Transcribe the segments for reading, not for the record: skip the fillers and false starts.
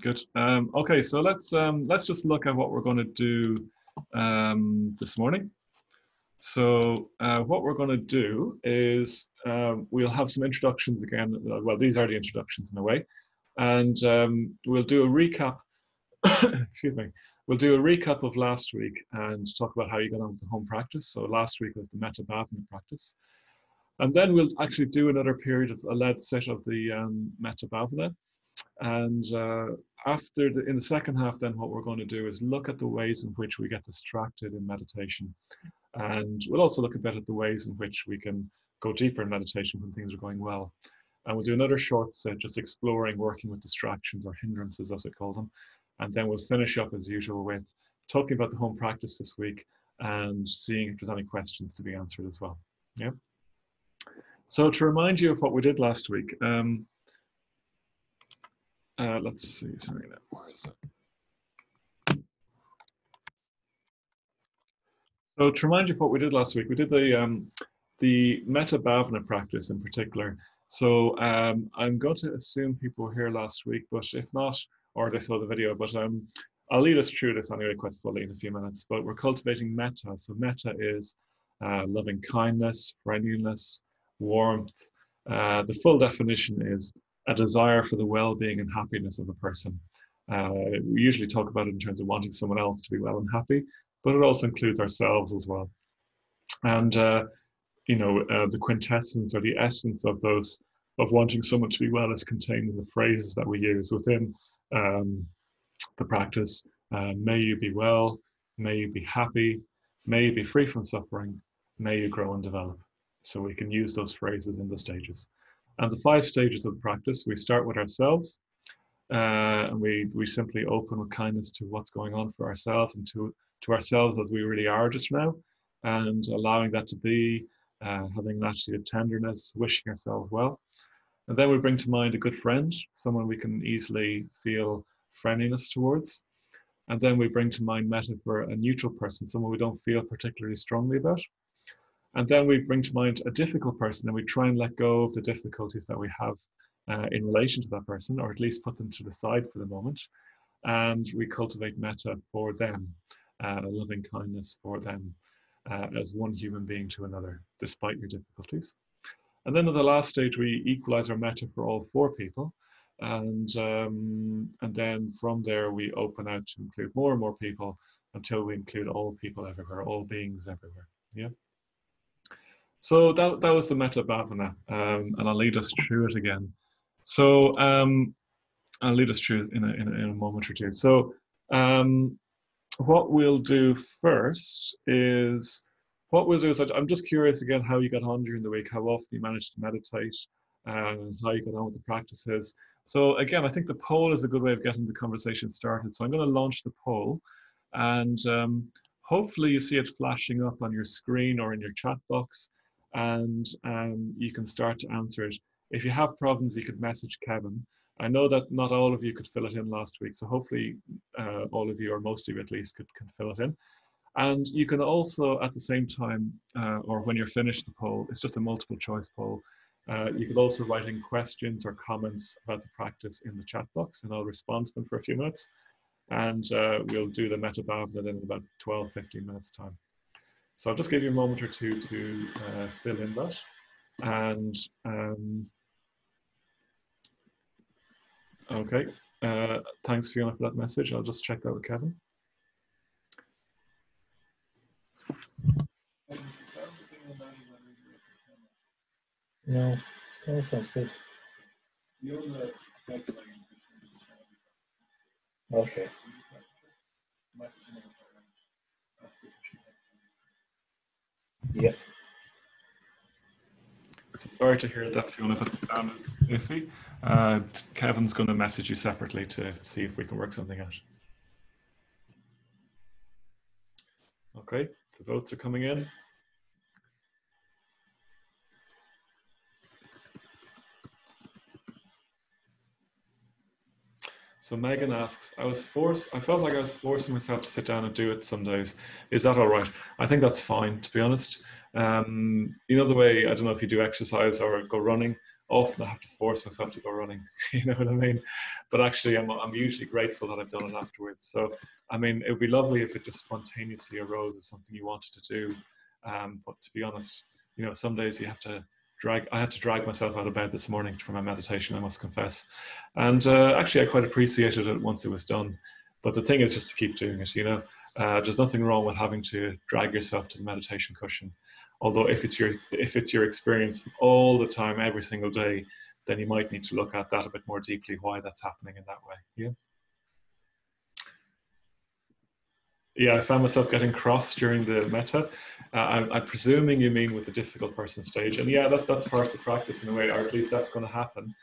Good. Okay, so let's just look at what we're going to do this morning. So what we're going to do is we'll have some introductions again. Well, these are the introductions in a way, and we'll do a recap. Excuse me. We'll do a recap of last week and talk about how you got on with the home practice. So last week was the Metta Bhavana practice, and then we'll actually do another period of a led set of the Metta Bhavana. And in the second half, then what we're going to do is look at the ways in which we get distracted in meditation. And we'll also look a bit at the ways in which we can go deeper in meditation when things are going well. And we'll do another short set just exploring working with distractions or hindrances, as we call them. And then we'll finish up as usual with talking about the home practice this week and seeing if there's any questions to be answered as well. Yeah. So to remind you of what we did last week, let's see, sorry, now, where is it? So to remind you of what we did last week, we did the Metta Bhavana practice in particular. So I'm going to assume people were here last week, but if not, or they saw the video, but I'll lead us through this anyway quite fully in a few minutes. But we're cultivating metta. So metta is loving kindness, friendliness, warmth. The full definition is a desire for the well-being and happiness of a person. We usually talk about it in terms of wanting someone else to be well and happy, but it also includes ourselves as well. And the quintessence or the essence of wanting someone to be well is contained in the phrases that we use within the practice. May you be well, may you be happy, may you be free from suffering, may you grow and develop. So we can use those phrases in the stages. And the 5 stages of the practice, we start with ourselves, and we simply open with kindness to what's going on for ourselves and to ourselves as we really are just now, and allowing that to be, having an attitude of tenderness, wishing ourselves well. And then we bring to mind a good friend, someone we can easily feel friendliness towards. And then we bring to mind metta for a neutral person, someone we don't feel particularly strongly about. And then we bring to mind a difficult person and we try and let go of the difficulties that we have in relation to that person, or at least put them to the side for the moment. And we cultivate metta for them, loving kindness for them as one human being to another, despite your difficulties. And then at the last stage, we equalize our metta for all 4 people. And then from there, we open out to include more and more people until we include all people everywhere, all beings everywhere. Yeah. So that was the Metta Bhavana, and I'll lead us through it again. So I'll lead us through it in a moment or two. So what we'll do first is, I'm just curious again how you got on during the week, how often you managed to meditate, how you got on with the practices. So again, I think the poll is a good way of getting the conversation started. So I'm going to launch the poll, and hopefully you see it flashing up on your screen or in your chat box, and you can start to answer it. If you have problems, you could message Kevin. I know that not all of you could fill it in last week, so hopefully all of you, or most of you at least, can fill it in. And you can also, at the same time, or when you're finished the poll, it's just a multiple choice poll, you could also write in questions or comments about the practice in the chat box, and I'll respond to them for a few minutes. And we'll do the Metta Bhavana then in about 12-15 minutes time. So I'll just give you a moment or two to fill in that. And okay, thanks Fiona for that message. I'll just check that with Kevin. No, that sounds good. Okay. Yeah. So sorry to hear that, Fiona, that the sound is iffy. Kevin's going to message you separately to see if we can work something out. Okay, the votes are coming in. So Megan asks, I felt like I was forcing myself to sit down and do it some days. Is that all right? I think that's fine, to be honest. You know, the way, I don't know if you do exercise or go running, often I have to force myself to go running, you know what I mean? But actually, I'm usually grateful that I've done it afterwards. So, I mean, it would be lovely if it just spontaneously arose as something you wanted to do. But to be honest, you know, some days you have to I had to drag myself out of bed this morning for my meditation, I must confess. And actually, I quite appreciated it once it was done. But the thing is just to keep doing it, you know. There's nothing wrong with having to drag yourself to the meditation cushion. Although if it's your experience all the time, every single day, then you might need to look at that a bit more deeply, why that's happening in that way. Yeah. Yeah, I found myself getting cross during the metta. I'm presuming you mean with the difficult person stage, and yeah, that's part of the practice in a way, or at least that's going to happen.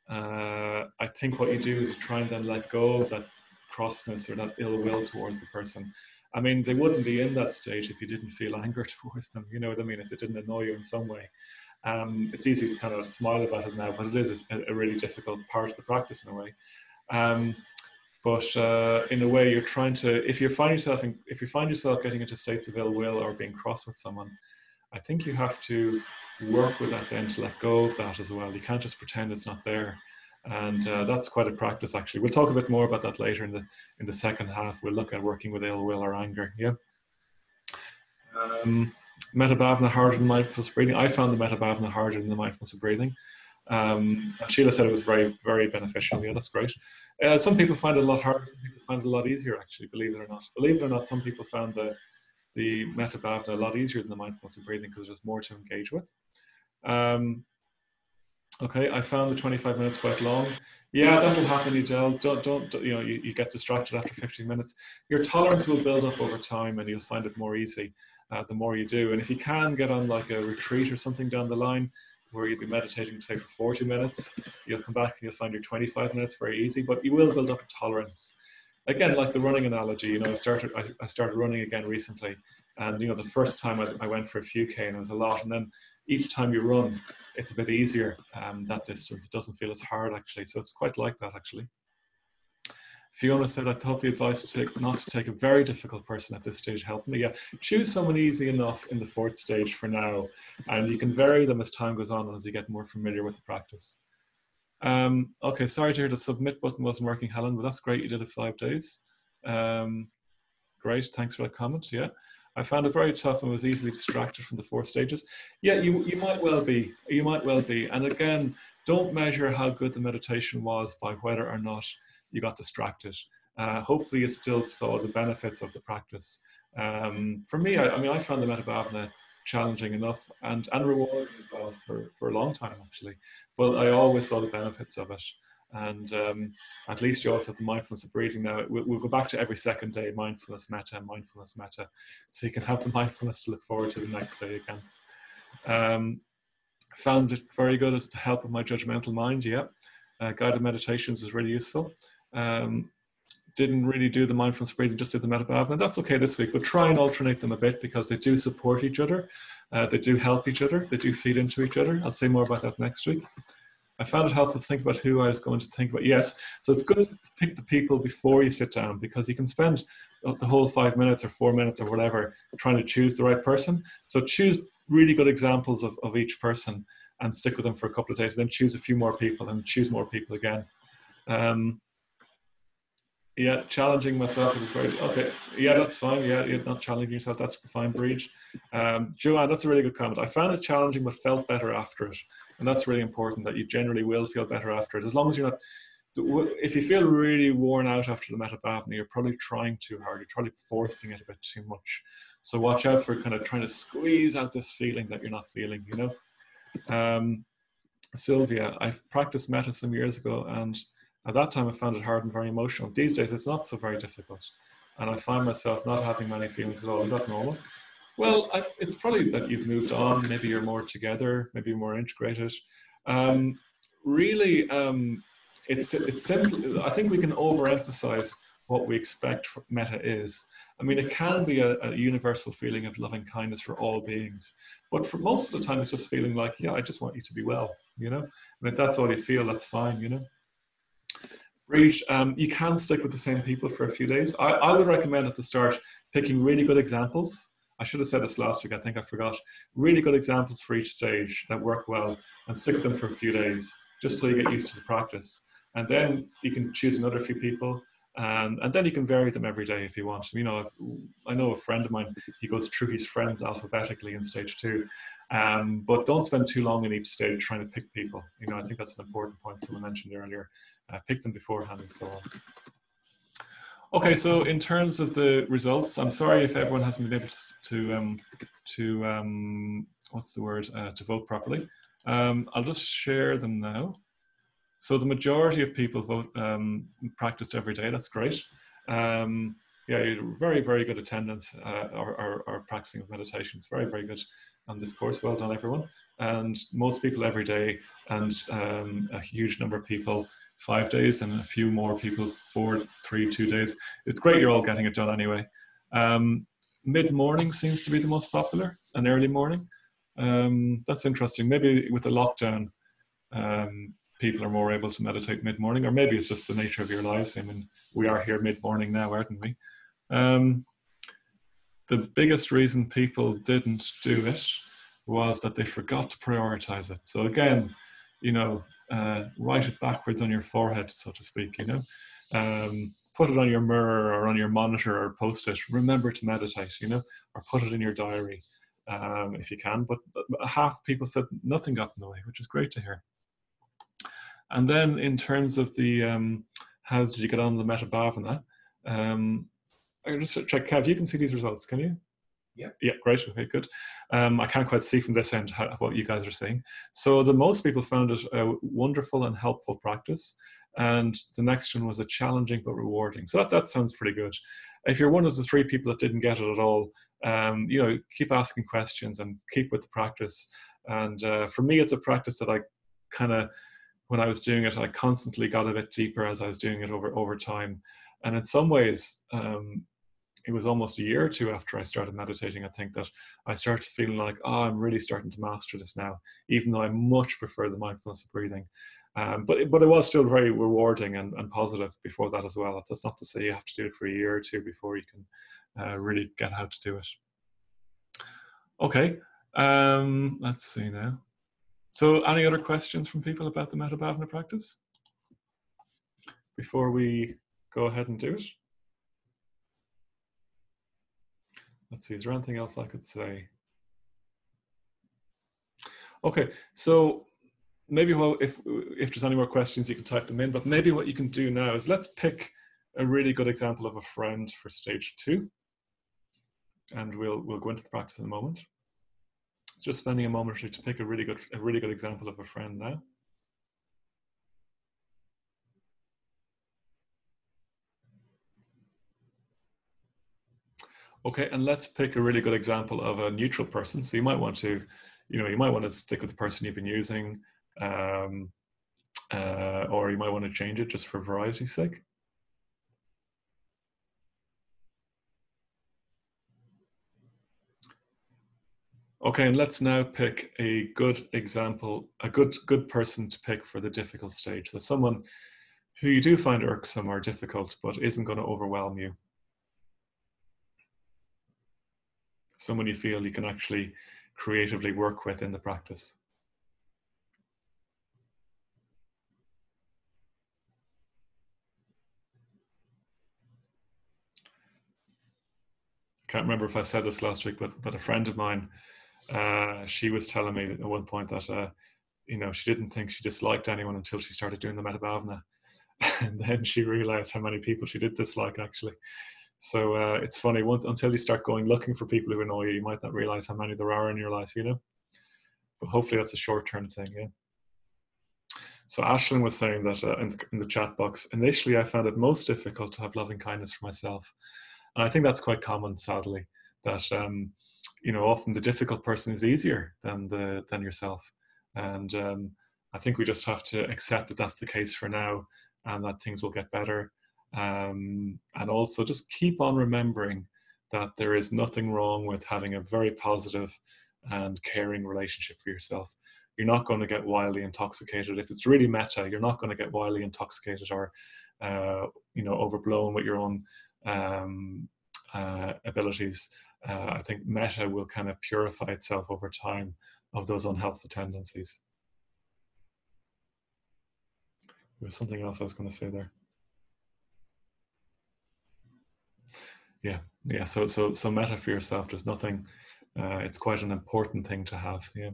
I think what you do is you try and then let go of that crossness or that ill will towards the person. I mean, they wouldn't be in that stage if you didn't feel anger towards them. You know what I mean? If they didn't annoy you in some way. It's easy to kind of smile about it now, but it is a really difficult part of the practice in a way. But in a way, you're trying to, if you find yourself getting into states of ill will or being cross with someone, I think you have to work with that then to let go of that as well. You can't just pretend it's not there. And that's quite a practice, actually. We'll talk a bit more about that later in the second half. We'll look at working with ill will or anger. Yeah. Metta Bhavana harder than mindfulness breathing. I found the Metta Bhavana harder than the mindfulness of breathing. Sheila said it was very, very beneficial. Yeah, that's great. Some people find it a lot harder. Some people find it a lot easier, actually, believe it or not. Believe it or not, some people found the Metta Bhavana a lot easier than the mindfulness of breathing because there's more to engage with. Okay, I found the 25 minutes quite long. Yeah, that'll happen, Edel. Don't you know, you get distracted after 15 minutes. Your tolerance will build up over time and you'll find it more easy the more you do. And if you can get on like a retreat or something down the line where you'll be meditating, say, for 40 minutes, you'll come back and you'll find your 25 minutes very easy, but you will build up a tolerance. Again, like the running analogy, you know, I started running again recently. And, you know, the first time I went for a few K and it was a lot. And then each time you run, it's a bit easier, that distance. It doesn't feel as hard, actually. So it's quite like that, actually. Fiona said, I thought the advice not to take a very difficult person at this stage helped me. Yeah, choose someone easy enough in the fourth stage for now. And you can vary them as time goes on and as you get more familiar with the practice. Okay, sorry to hear the submit button wasn't working, Helen, but that's great. You did it 5 days. Great, thanks for that comment. Yeah, I found it very tough and was easily distracted from the 4 stages. Yeah, you might well be. You might well be. And again, don't measure how good the meditation was by whether or not you got distracted. Hopefully you still saw the benefits of the practice. For me, I mean, I found the Metta Bhavana challenging enough and rewarding as well for a long time, actually. But I always saw the benefits of it. And at least you also have the mindfulness of breathing now. We'll go back to every second day, mindfulness, metta, mindfulness, metta. So you can have the mindfulness to look forward to the next day again. Found it very good as to help with my judgmental mind, yeah. Guided meditations is really useful. Didn't really do the mindfulness breathing, just did the Metta Bhavana. That's okay this week, but try and alternate them a bit because they do support each other. They do help each other. They do feed into each other. I'll say more about that next week. I found it helpful to think about who I was going to think about. Yes, so it's good to pick the people before you sit down because you can spend the whole 5 minutes or 4 minutes or whatever trying to choose the right person. So choose really good examples of each person and stick with them for a couple of days, then choose a few more people and choose more people again. Yeah, challenging myself is very okay. Yeah, that's fine. Yeah, you're not challenging yourself. That's fine, Breach. Joanne, that's a really good comment. I found it challenging, but felt better after it, and that's really important. That you generally will feel better after it, as long as you're not. If you feel really worn out after the Metta Bhavana, you're probably trying too hard. You're probably forcing it a bit too much. So watch out for kind of trying to squeeze out this feeling that you're not feeling. You know, Sylvia, I practiced Metta some years ago, and at that time, I found it hard and very emotional. These days, it's not so very difficult. And I find myself not having many feelings at all. Is that normal? Well, it's probably that you've moved on. Maybe you're more together. Maybe you're more integrated. Really, it's simple. I think we can overemphasize what we expect metta is. I mean, it can be a universal feeling of loving kindness for all beings. But for most of the time, it's just feeling like, yeah, I just want you to be well, you know? And if that's all you feel, that's fine, you know? Great. You can stick with the same people for a few days. I would recommend at the start picking really good examples. I should have said this last week, I think I forgot. Really good examples for each stage that work well, and stick with them for a few days, just so you get used to the practice. And then you can choose another few people, and then you can vary them every day if you want. You know, I know a friend of mine, he goes through his friends alphabetically in stage 2. But don't spend too long in each stage trying to pick people. You know, I think that's an important point someone mentioned earlier. Pick them beforehand and so on. Okay, so in terms of the results, I'm sorry if everyone hasn't been able to what's the word, to vote properly. I'll just share them now. So the majority of people vote practiced every day. That's great. Yeah, very, very good attendance or practicing of meditations. Very, very good on this course. Well done, everyone. And most people every day, and a huge number of people 5 days, and a few more people 4, 3, 2 days. It's great you're all getting it done anyway. Mid-morning seems to be the most popular, and early morning. That's interesting. Maybe with the lockdown, people are more able to meditate mid-morning, or maybe it's just the nature of your lives. I mean, we are here mid-morning now, aren't we? The biggest reason people didn't do it was that they forgot to prioritize it. So again, you know, write it backwards on your forehead, so to speak, you know. Put it on your mirror or on your monitor or post it. Remember to meditate, you know, or put it in your diary if you can. But half people said nothing got in the way, which is great to hear. And then in terms of the how did you get on the Metta Bhavana, I just check, Kev, you can see these results, can you? Yeah. Yeah, great. Okay, good. I can't quite see from this end what you guys are saying. So the most people found it a wonderful and helpful practice. And the next one was a challenging but rewarding. So that sounds pretty good. If you're one of the 3 people that didn't get it at all, you know, keep asking questions and keep with the practice. And for me, it's a practice that I kind of, when I was doing it, I constantly got a bit deeper as I was doing it over time. And in some ways, it was almost a year or 2 after I started meditating, I think, that I started feeling like, oh, I'm really starting to master this now, even though I much prefer the mindfulness of breathing. But it was still very rewarding and positive before that as well. That's not to say you have to do it for a year or 2 before you can really get how to do it. Okay, let's see now. So any other questions from people about the Metta Bhavana practice before we go ahead and do it? Let's see, is there anything else I could say? Okay, so maybe if there's any more questions, you can type them in, but maybe what you can do now is let's pick a really good example of a friend for stage 2. And we'll go into the practice in a moment. Just spending a moment or 2 to pick a really good example of a friend now. Okay, and let's pick a really good example of a neutral person. So you might want to, you might want to stick with the person you've been using, or you might want to change it just for variety's sake. Okay, and let's now pick a good example, a good person to pick for the difficult stage. So someone who you do find irksome or difficult, but isn't going to overwhelm you. Someone you feel you can actually creatively work with in the practice. Can't remember if I said this last week, but a friend of mine, she was telling me at one point that she didn't think she disliked anyone until she started doing the Metta Bhavana, and then she realized how many people she did dislike actually. So it's funny, until you start going looking for people who annoy you, you might not realize how many there are in your life, But hopefully that's a short-term thing, yeah. So Ashlyn was saying that in the chat box, initially I found it most difficult to have loving kindness for myself. And I think that's quite common, sadly, that often the difficult person is easier than yourself. And I think we just have to accept that that's the case for now, and that things will get better. And also just keep on remembering that there is nothing wrong with having a very positive and caring relationship for yourself. you're not going to get wildly intoxicated. If it's really metta, you're not going to get wildly intoxicated or overblown with your own abilities. I think metta will kind of purify itself over time of those unhelpful tendencies. There's something else I was going to say there. Yeah. So metta for yourself. There's nothing. It's quite an important thing to have. Yeah.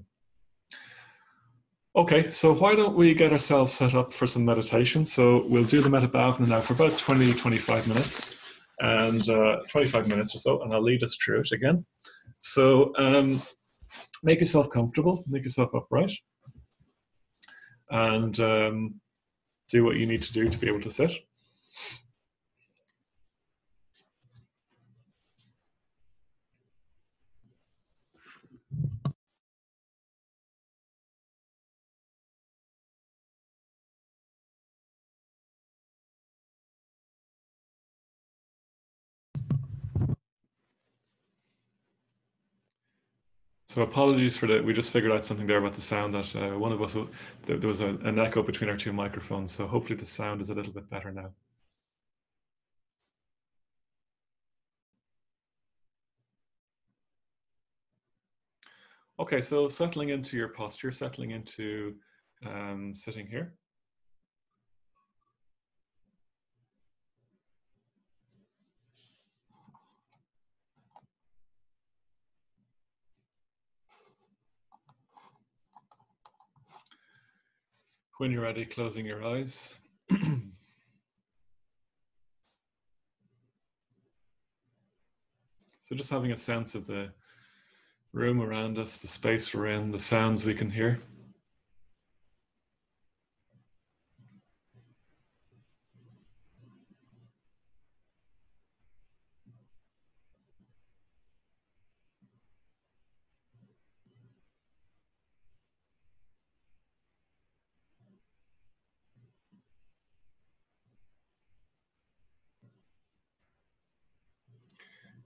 Okay, so why don't we get ourselves set up for some meditation? So we'll do the Metta Bhavana now for about 20-25 minutes, and 25 minutes or so, and I'll lead us through it again. So make yourself comfortable, make yourself upright, and do what you need to do to be able to sit. So apologies for that. We just figured out something there about the sound that one of us, there was an echo between our two microphones. So hopefully the sound is a little bit better now. Okay, so settling into your posture, settling into sitting here. When you're ready, closing your eyes. So just having a sense of the room around us, the space we're in, the sounds we can hear.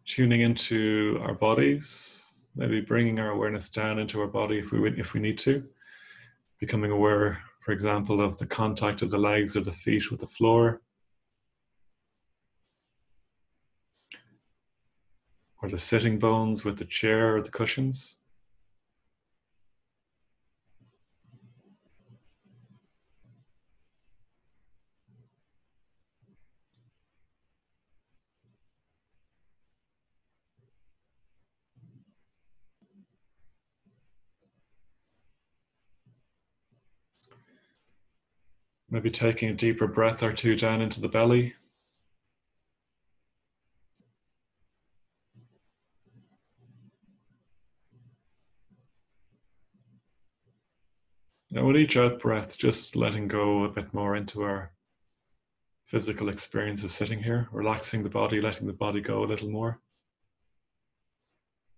Tuning into our bodies, maybe bringing our awareness down into our body if we need to. Becoming aware, for example, of the contact of the legs or the feet with the floor, or the sitting bones with the chair or the cushions. Maybe taking a deeper breath or two down into the belly. Now with each out breath, just letting go a bit more into our physical experience of sitting here, relaxing the body, letting the body go a little more,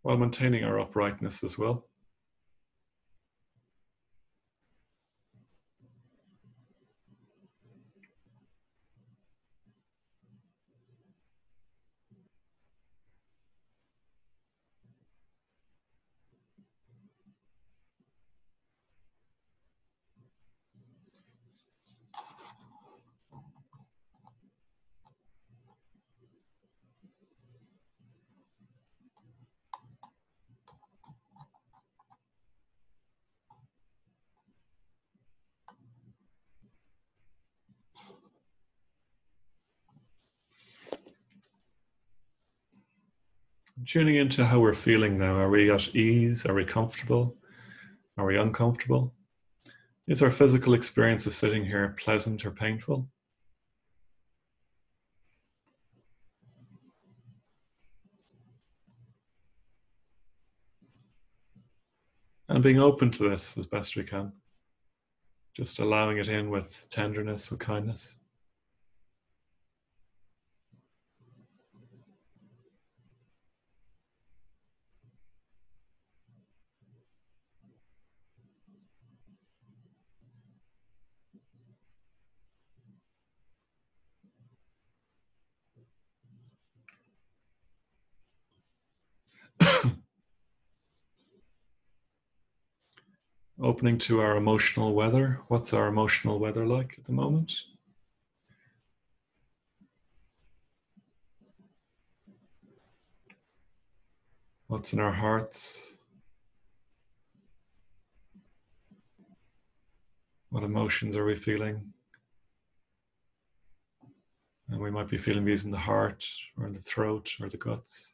while maintaining our uprightness as well. Tuning into how we're feeling now. Are we at ease? Are we comfortable? Are we uncomfortable? Is our physical experience of sitting here pleasant or painful? And being open to this as best we can. Just allowing it in with tenderness, with kindness. Opening to our emotional weather. What's our emotional weather like at the moment? What's in our hearts? What emotions are we feeling? And we might be feeling these in the heart or in the throat or the guts.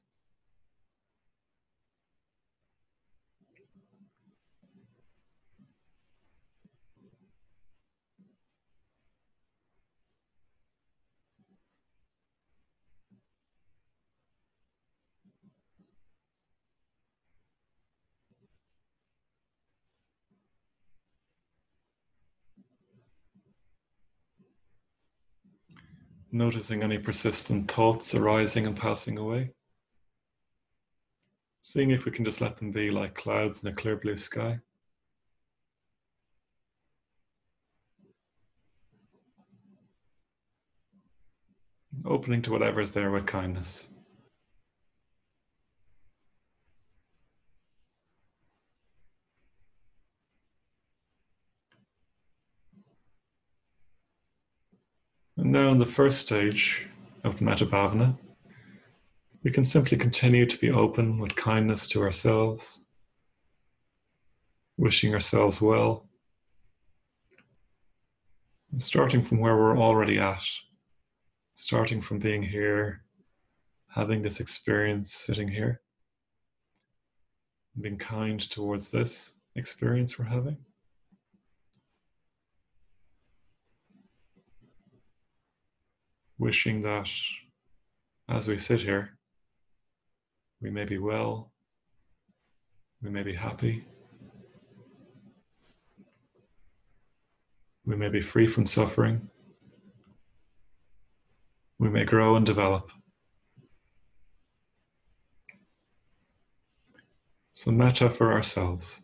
Noticing any persistent thoughts arising and passing away. Seeing if we can just let them be like clouds in a clear blue sky. Opening to whatever is there with kindness. And now in the first stage of the Metta Bhavana, we can simply continue to be open with kindness to ourselves, wishing ourselves well, and starting from where we're already at, starting from being here, having this experience sitting here, and being kind towards this experience we're having. Wishing that as we sit here, we may be well, we may be happy, we may be free from suffering, we may grow and develop. So metta for ourselves.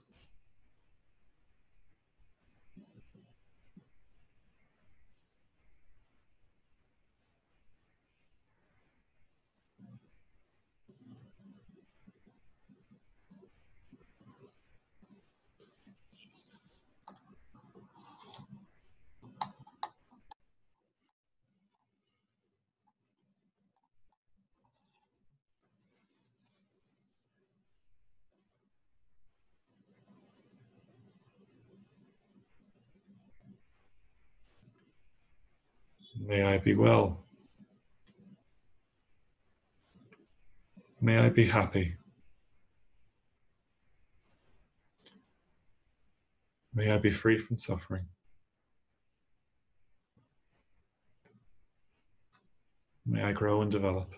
May I be well. May I be happy. May I be free from suffering. May I grow and develop.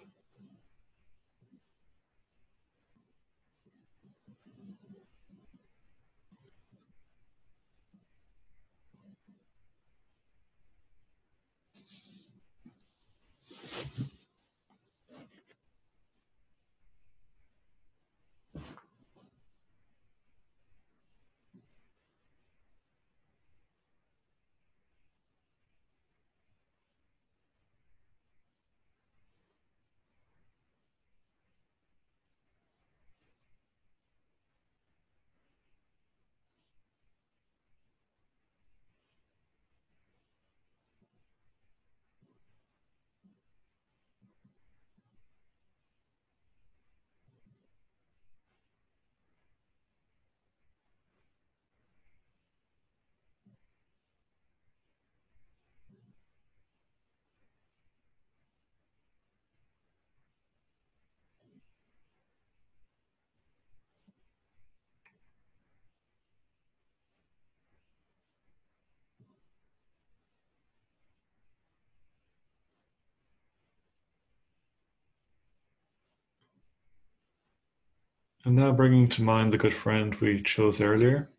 And now bringing to mind the good friend we chose earlier,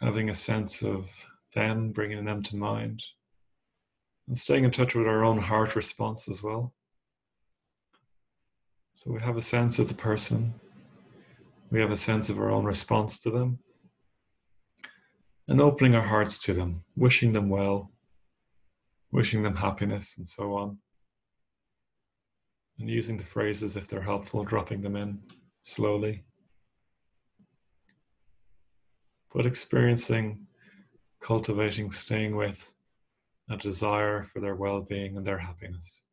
having a sense of them, bringing them to mind, and staying in touch with our own heart response as well. So we have a sense of the person, we have a sense of our own response to them, and opening our hearts to them, wishing them well, wishing them happiness, and so on. And using the phrases, if they're helpful, dropping them in slowly. but experiencing, cultivating, staying with a desire for their well-being and their happiness.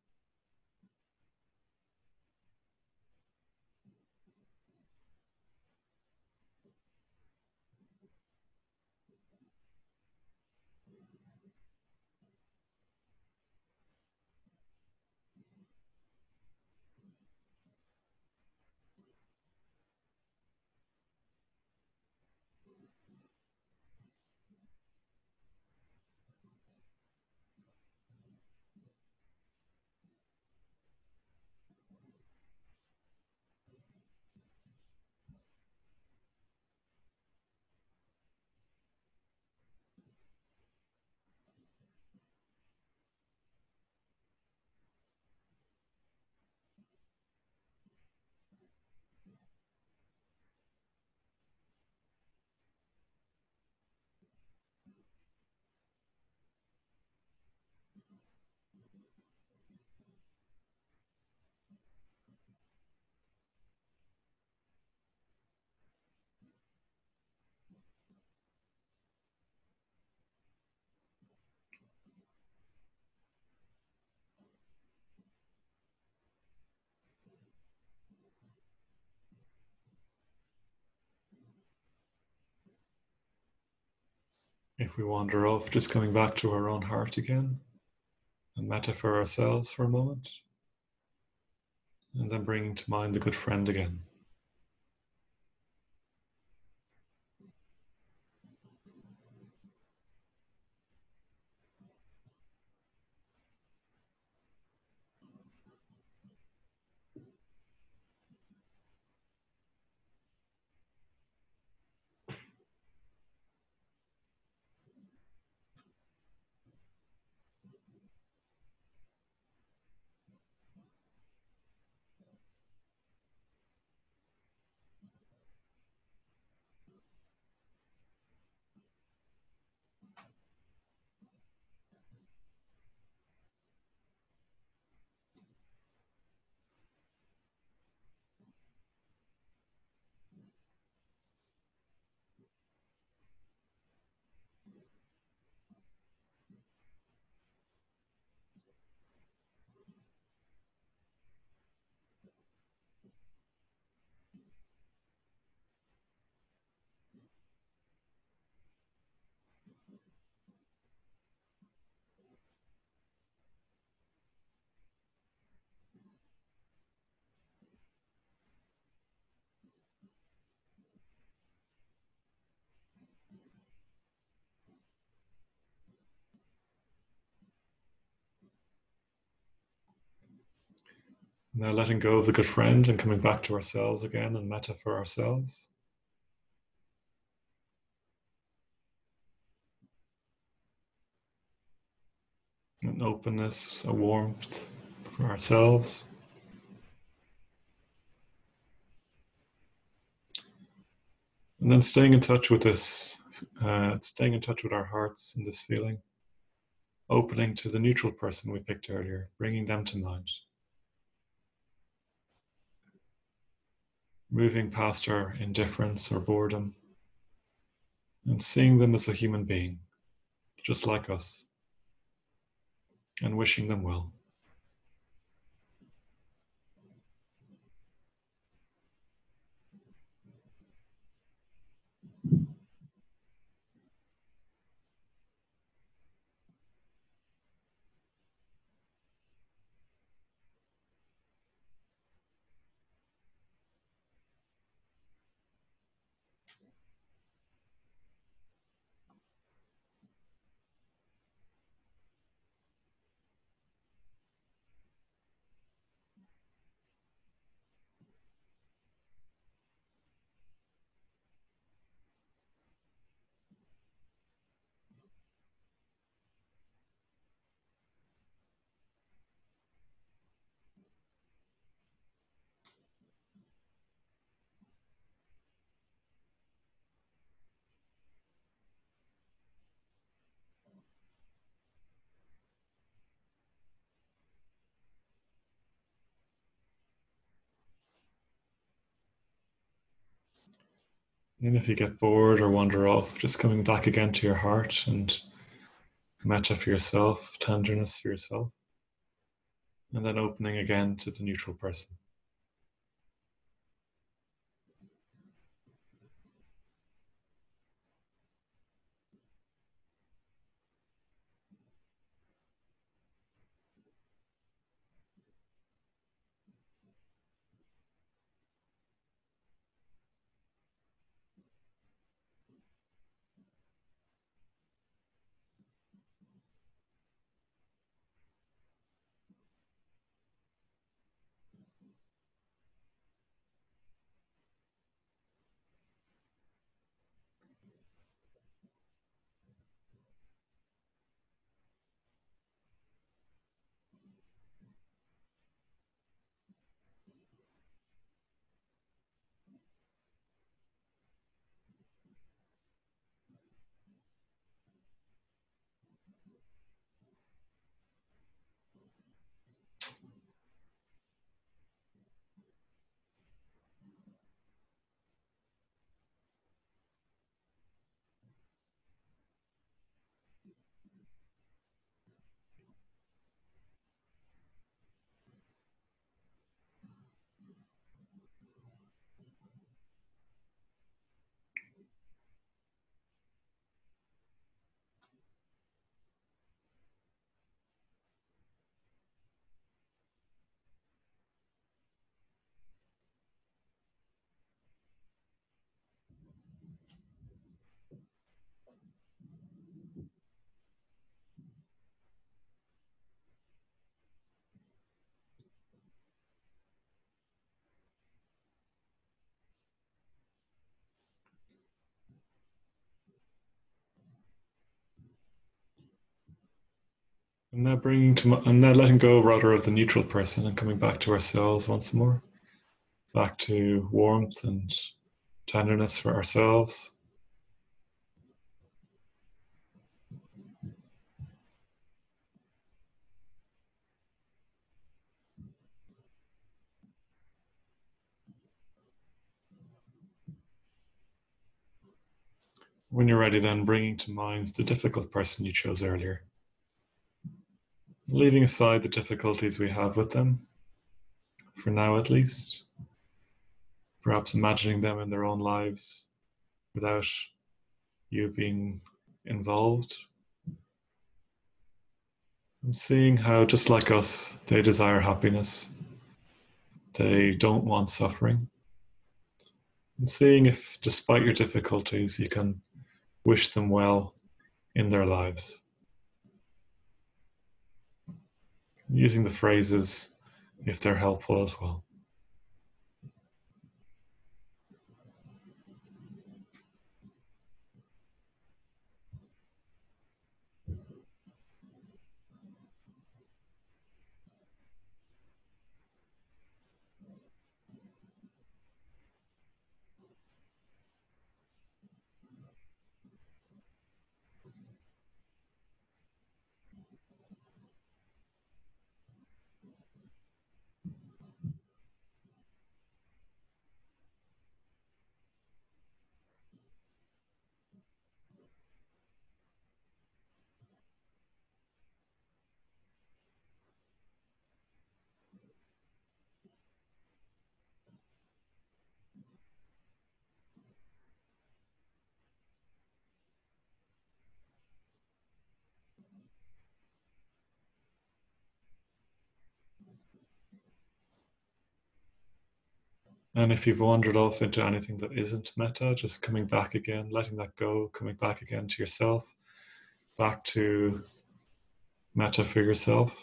If we wander off, just coming back to our own heart again, and metta for ourselves for a moment, and then bringing to mind the good friend again. Now letting go of the good friend and coming back to ourselves again and metta for ourselves. An openness, a warmth for ourselves. And then staying in touch with this, staying in touch with our hearts and this feeling. Opening to the neutral person we picked earlier, bringing them to mind. Moving past our indifference or boredom and seeing them as a human being, just like us, and wishing them well. And if you get bored or wander off, just coming back again to your heart and metta for yourself, tenderness for yourself, and then opening again to the neutral person. And now and now letting go rather of the neutral person and coming back to ourselves once more, back to warmth and tenderness for ourselves. When you're ready, then bringing to mind the difficult person you chose earlier, leaving aside the difficulties we have with them, for now at least, perhaps imagining them in their own lives without you being involved, and seeing how, just like us, they desire happiness, they don't want suffering, and seeing if, despite your difficulties, you can wish them well in their lives. Using the phrases if they're helpful as well. And if you've wandered off into anything that isn't metta, just coming back again, letting that go, coming back again to yourself, back to metta for yourself.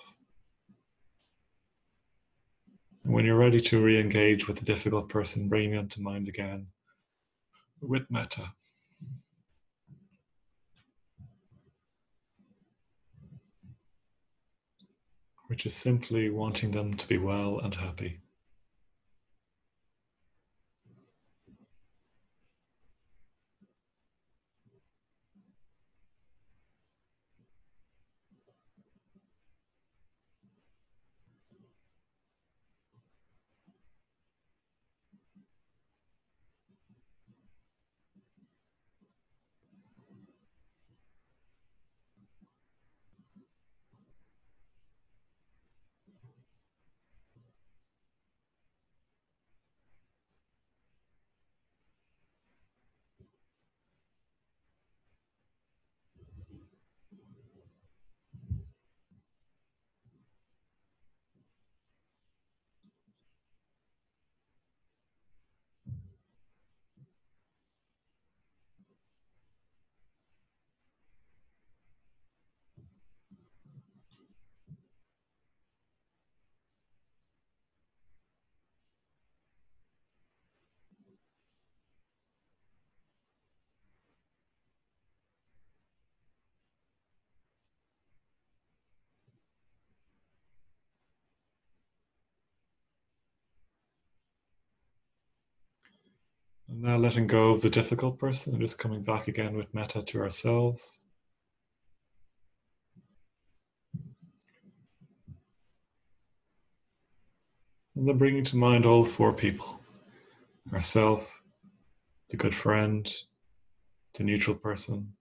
And when you're ready to re-engage with the difficult person, bringing them to mind again with metta, which is simply wanting them to be well and happy. And now letting go of the difficult person and just coming back again with metta to ourselves. And then bringing to mind all four people: ourself, the good friend, the neutral person,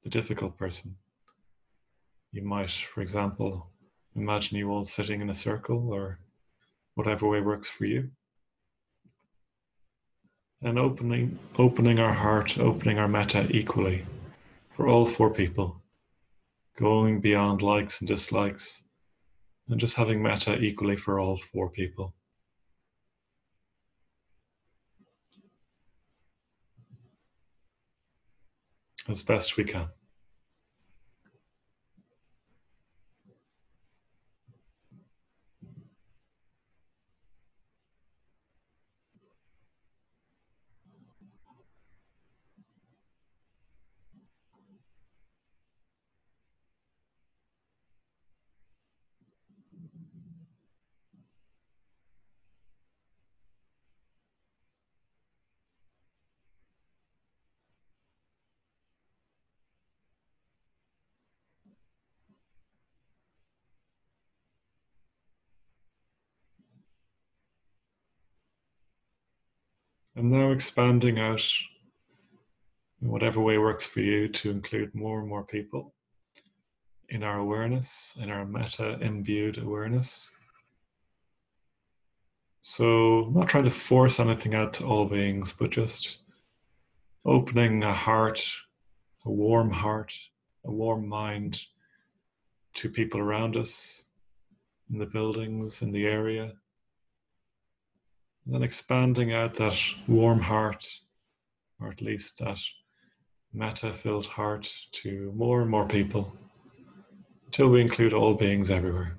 the difficult person. You might, for example, imagine you all sitting in a circle, or whatever way works for you. And opening our heart, opening our metta equally for all four people, going beyond likes and dislikes, and just having metta equally for all four people. As best we can. And now expanding out in whatever way works for you to include more and more people in our awareness, in our metta imbued awareness. So not trying to force anything out to all beings, but just opening a heart, a warm mind to people around us, in the buildings, in the area. And then expanding out that warm heart, or at least that metta-filled heart, to more and more people, until we include all beings everywhere.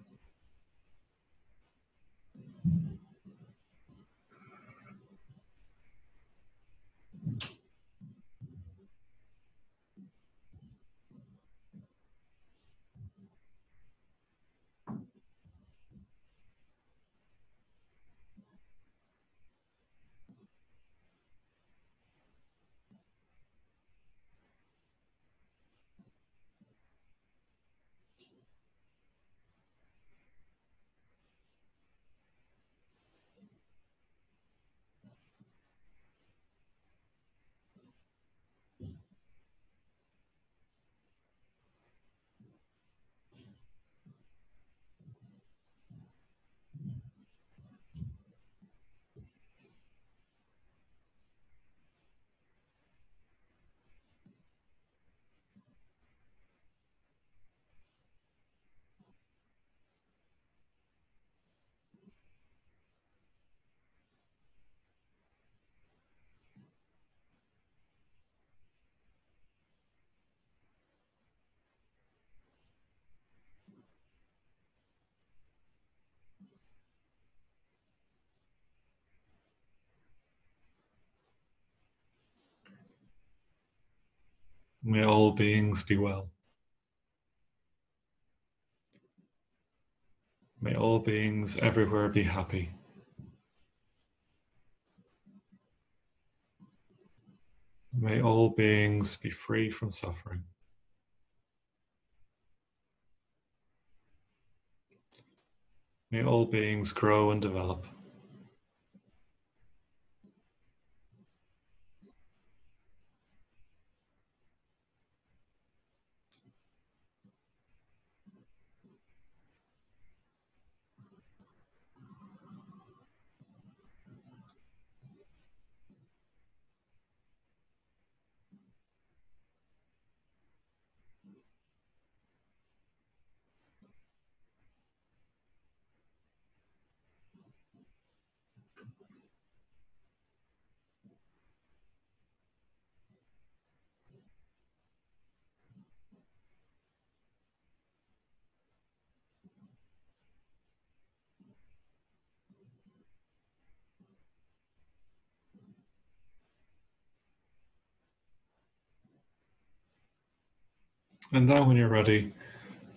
May all beings be well. May all beings everywhere be happy. May all beings be free from suffering. May all beings grow and develop. And now when you're ready,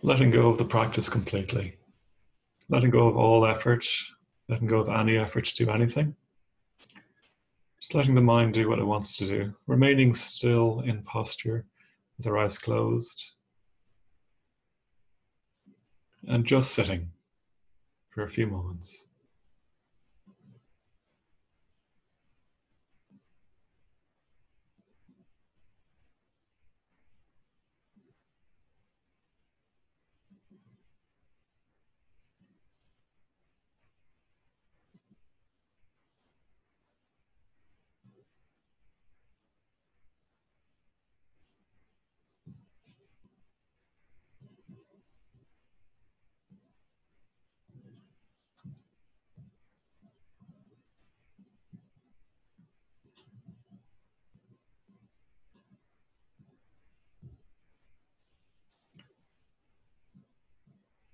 letting go of the practice completely. Letting go of all effort, letting go of any effort to do anything. Just letting the mind do what it wants to do, remaining still in posture with our eyes closed, and just sitting for a few moments.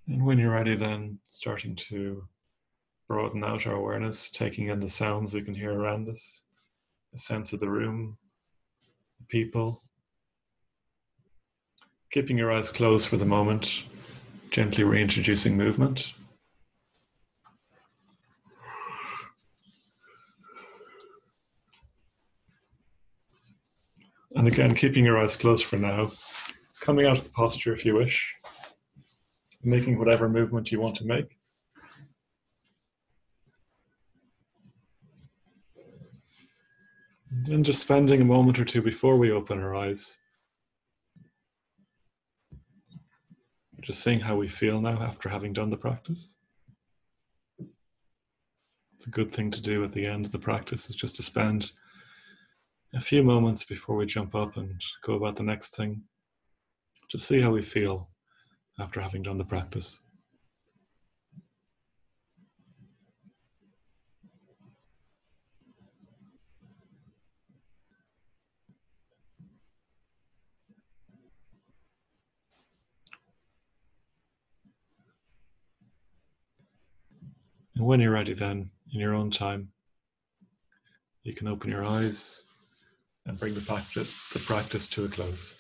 And when you're ready, then starting to broaden out our awareness, taking in the sounds we can hear around us, the sense of the room, the people. Keeping your eyes closed for the moment, gently reintroducing movement. And again, keeping your eyes closed for now, coming out of the posture if you wish, making whatever movement you want to make. And then just spending a moment or two before we open our eyes, just seeing how we feel now after having done the practice. It's a good thing to do at the end of the practice, is just to spend a few moments before we jump up and go about the next thing. Just see how we feel after having done the practice. And when you're ready then, in your own time, you can open your eyes and bring the practice to a close.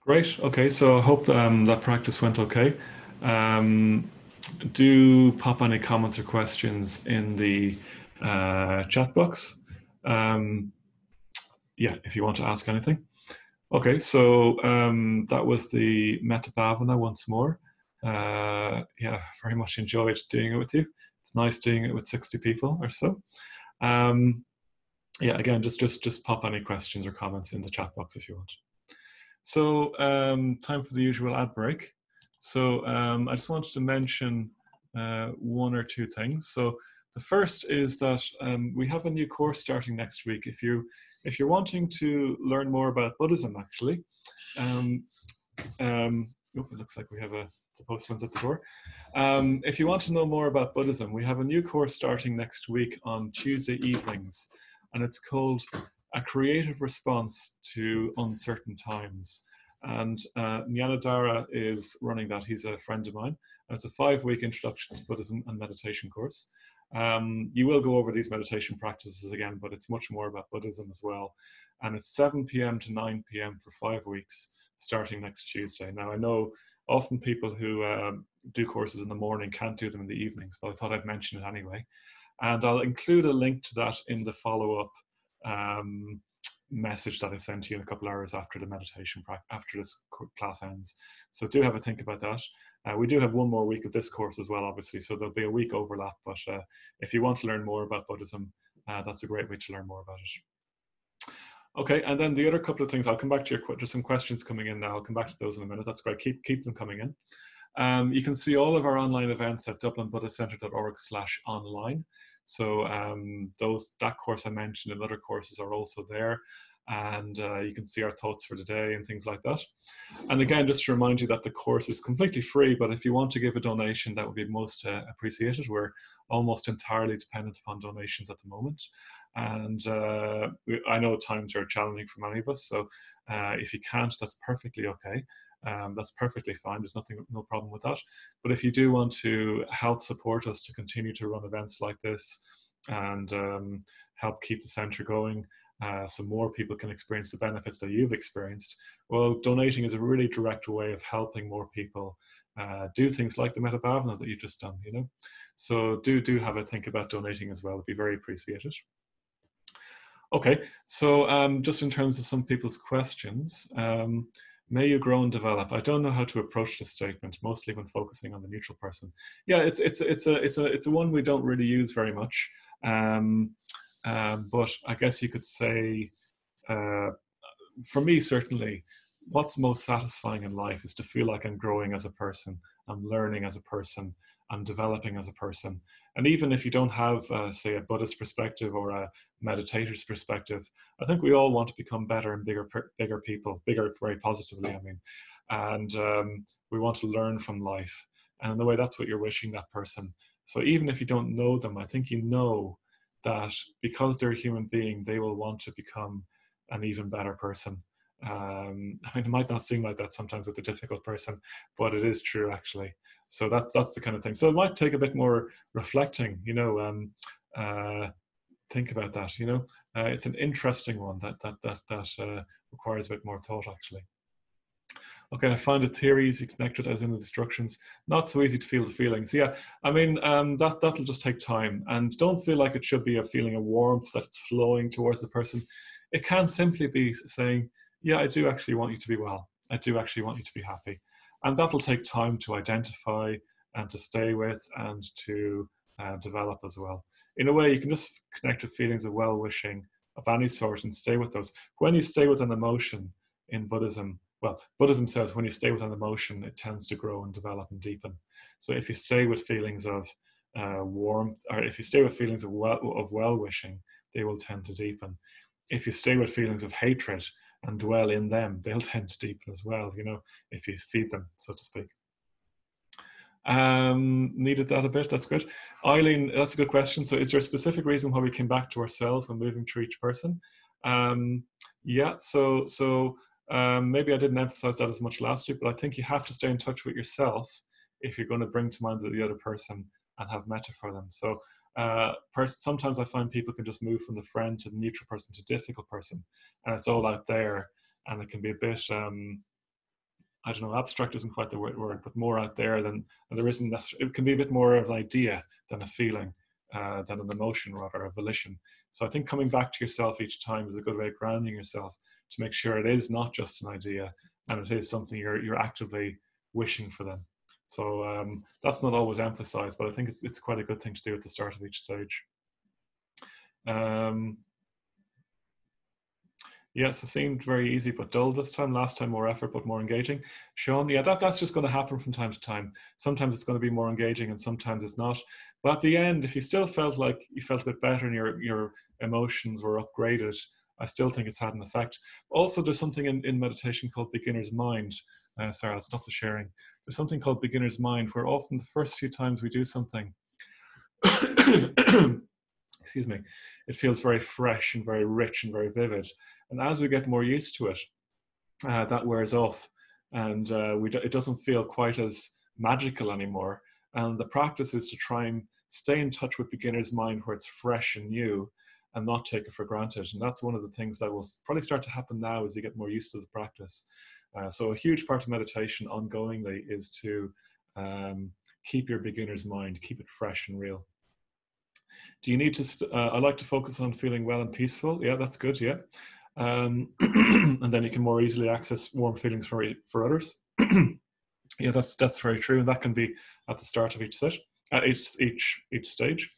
Great. Okay, so I hope that practice went okay. Do pop any comments or questions in the chat box. Yeah, if you want to ask anything. Okay, so that was the Metta Bhavana once more. Yeah, very much enjoyed doing it with you. It's nice doing it with 60 people or so. Yeah, again, just pop any questions or comments in the chat box if you want. So time for the usual ad break. So I just wanted to mention one or two things. So the first is that we have a new course starting next week. If you're wanting to learn more about Buddhism, actually, it looks like we have the postman's at the door. If you want to know more about Buddhism, we have a new course starting next week on Tuesday evenings, and it's called A Creative Response to Uncertain Times. And Nyanadara is running that. He's a friend of mine. And it's a 5-week introduction to Buddhism and meditation course. You will go over these meditation practices again, but it's much more about Buddhism as well. And it's 7 p.m. to 9 p.m. for 5 weeks, starting next Tuesday. Now, I know often people who do courses in the morning can't do them in the evenings, but I thought I'd mention it anyway. And I'll include a link to that in the follow-up message that I send to you in a couple hours after the meditation after this class ends. So do have a think about that. We do have one more week of this course as well, obviously, so there'll be a week overlap, but if you want to learn more about Buddhism, that's a great way to learn more about it. Okay, and then the other couple of things, I'll come back to there's some questions coming in now. I'll come back to those in a minute. That's great. Keep them coming in. You can see all of our online events at dublinbuddhistcentre.org/online. So that course I mentioned and other courses are also there. And you can see our thoughts for today and things like that. And again, just to remind you that the course is completely free, but if you want to give a donation, that would be most appreciated. We're almost entirely dependent upon donations at the moment. And I know times are challenging for many of us, so if you can't, that's perfectly okay. That's perfectly fine. There's no problem with that. But if you do want to help support us to continue to run events like this and help keep the centre going, so more people can experience the benefits that you've experienced, well, donating is a really direct way of helping more people do things like the Metta Bhavana that you've just done, you know. So do have a think about donating as well. It'd be very appreciated. Okay, so just in terms of some people's questions, may you grow and develop. I don't know how to approach this statement, mostly when focusing on the neutral person. Yeah, it's a one we don't really use very much. But I guess you could say, for me, certainly, what's most satisfying in life is to feel like I'm growing as a person, I'm learning as a person, I'm developing as a person. And even if you don't have, say, a Buddhist perspective or a meditator's perspective, I think we all want to become better and bigger people, bigger very positively, I mean. And we want to learn from life. And in a way, that's what you're wishing that person. So even if you don't know them, I think you know that because they're a human being, they will want to become an even better person. I mean, it might not seem like that sometimes with a difficult person, but it is true actually. So that's the kind of thing. So it might take a bit more reflecting, you know, think about that, you know. It's an interesting one that requires a bit more thought actually. Okay, I find the theory easy to connect with as in the instructions. Not so easy to feel the feelings. Yeah, I mean, that'll just take time. And don't feel like it should be a feeling of warmth that it's flowing towards the person. It can simply be saying, yeah, I do actually want you to be well. I do actually want you to be happy. And that'll take time to identify and to stay with and to develop as well. In a way, you can just connect with feelings of well-wishing of any sort and stay with those. When you stay with an emotion in Buddhism, well, Buddhism says when you stay with an emotion, it tends to grow and develop and deepen. So if you stay with feelings of warmth, or if you stay with feelings of well-wishing, they will tend to deepen. If you stay with feelings of hatred and dwell in them, they'll tend to deepen as well, you know, if you feed them, so to speak. Needed that a bit, that's good. Eileen, that's a good question. So is there a specific reason why we came back to ourselves when moving through each person? Yeah, so maybe I didn't emphasize that as much last week, but I think you have to stay in touch with yourself if you're going to bring to mind the other person and have metta for them. So sometimes I find people can just move from the friend to the neutral person to difficult person, and it's all out there, and it can be a bit, I don't know, abstract isn't quite the word, but more out there than, and there isn't necessarily, it can be a bit more of an idea than a feeling, than an emotion rather, a volition. So I think coming back to yourself each time is a good way of grounding yourself to make sure it is not just an idea and it is something you're actively wishing for them. So that's not always emphasized, but I think it's quite a good thing to do at the start of each stage. Yes, it seemed very easy but dull this time. Last time more effort but more engaging. Sean, yeah, that's just going to happen from time to time. Sometimes it's going to be more engaging and sometimes it's not. But at the end, if you still felt like you felt a bit better and your emotions were upgraded, I still think it's had an effect. Also, there's something in meditation called beginner's mind. Sorry, I'll stop the sharing. There's something called beginner's mind where often the first few times we do something, excuse me, it feels very fresh and very rich and very vivid. And as we get more used to it, that wears off and it doesn't feel quite as magical anymore. And the practice is to try and stay in touch with beginner's mind where it's fresh and new and not take it for granted. And that's one of the things that will probably start to happen now as you get more used to the practice. So a huge part of meditation ongoingly is to keep your beginner's mind, keep it fresh and real. Do you need to, I like to focus on feeling well and peaceful. Yeah, that's good, yeah. And then you can more easily access warm feelings for others. Yeah, that's very true. And that can be at the start of each set, at each stage.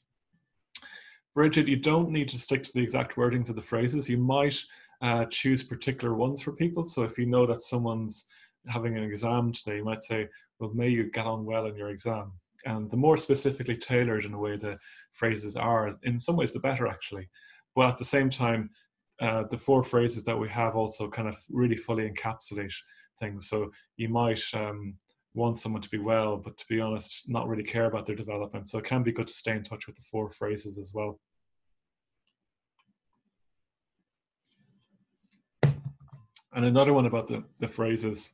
Bridget, you don't need to stick to the exact wordings of the phrases. You might choose particular ones for people. So if you know that someone's having an exam today, you might say, well, may you get on well in your exam. And the more specifically tailored in a way the phrases are, in some ways the better actually. But at the same time, the 4 phrases that we have also kind of really fully encapsulate things. So you might want someone to be well, but to be honest, not really care about their development. So it can be good to stay in touch with the 4 phrases as well. And another one about the phrases,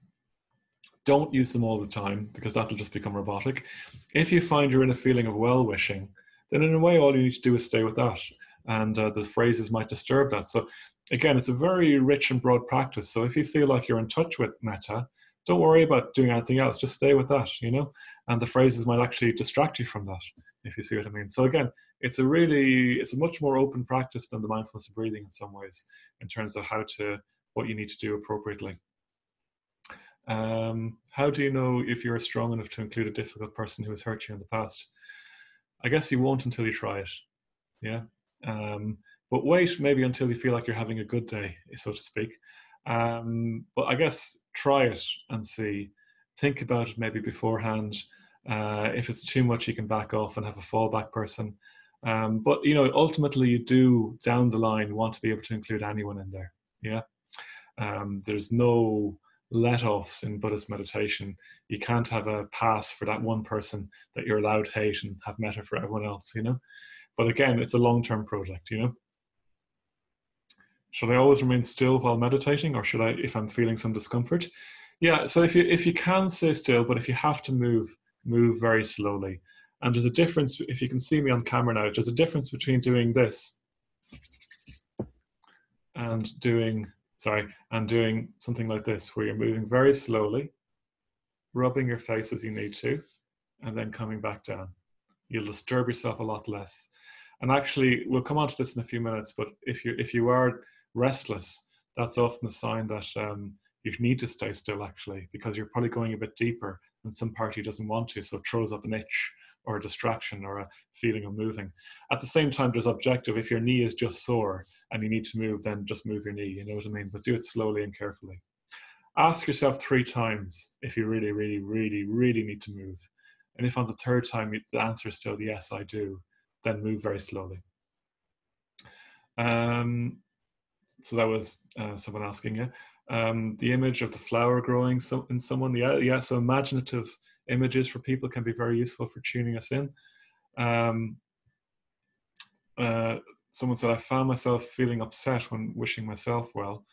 don't use them all the time because that'll just become robotic. If you find you're in a feeling of well-wishing, then in a way all you need to do is stay with that. And the phrases might disturb that. So again, it's a very rich and broad practice. So if you feel like you're in touch with metta, don't worry about doing anything else. Just stay with that, you know? And the phrases might actually distract you from that, if you see what I mean. So again, it's a much more open practice than the mindfulness of breathing in some ways, in terms of what you need to do appropriately. How do you know if you're strong enough to include a difficult person who has hurt you in the past? I guess you won't until you try it. Yeah. But wait maybe until you feel like you're having a good day, so to speak. But I guess try it and see. Think about it maybe beforehand. If it's too much, you can back off and have a fallback person. But you know, ultimately, you do down the line want to be able to include anyone in there. Yeah. There's no let-offs in Buddhist meditation. You can't have a pass for that one person that you're allowed to hate and have metta for everyone else, you know. But again, it's a long-term project, you know. Should I always remain still while meditating, or should I, if I'm feeling some discomfort? Yeah, so if you can stay still, but if you have to move very slowly. And there's a difference, if you can see me on camera now, there's a difference between doing this and doing something like this, where you're moving very slowly, rubbing your face as you need to, and then coming back down. You'll disturb yourself a lot less. And actually, we'll come on to this in a few minutes, but if you are restless, that's often a sign that you need to stay still, actually, because you're probably going a bit deeper and some part you doesn't want to, so it throws up an itch or a distraction or a feeling of moving. At the same time, there's objective. If your knee is just sore and you need to move, then just move your knee, you know what I mean? But do it slowly and carefully. Ask yourself 3 times if you really, really, really, really need to move. And if on the 3rd time the answer is still yes, I do, then move very slowly. So that was someone asking you. The image of the flower growing in someone, yeah. So imaginative images for people can be very useful for tuning us in. Someone said, I found myself feeling upset when wishing myself well.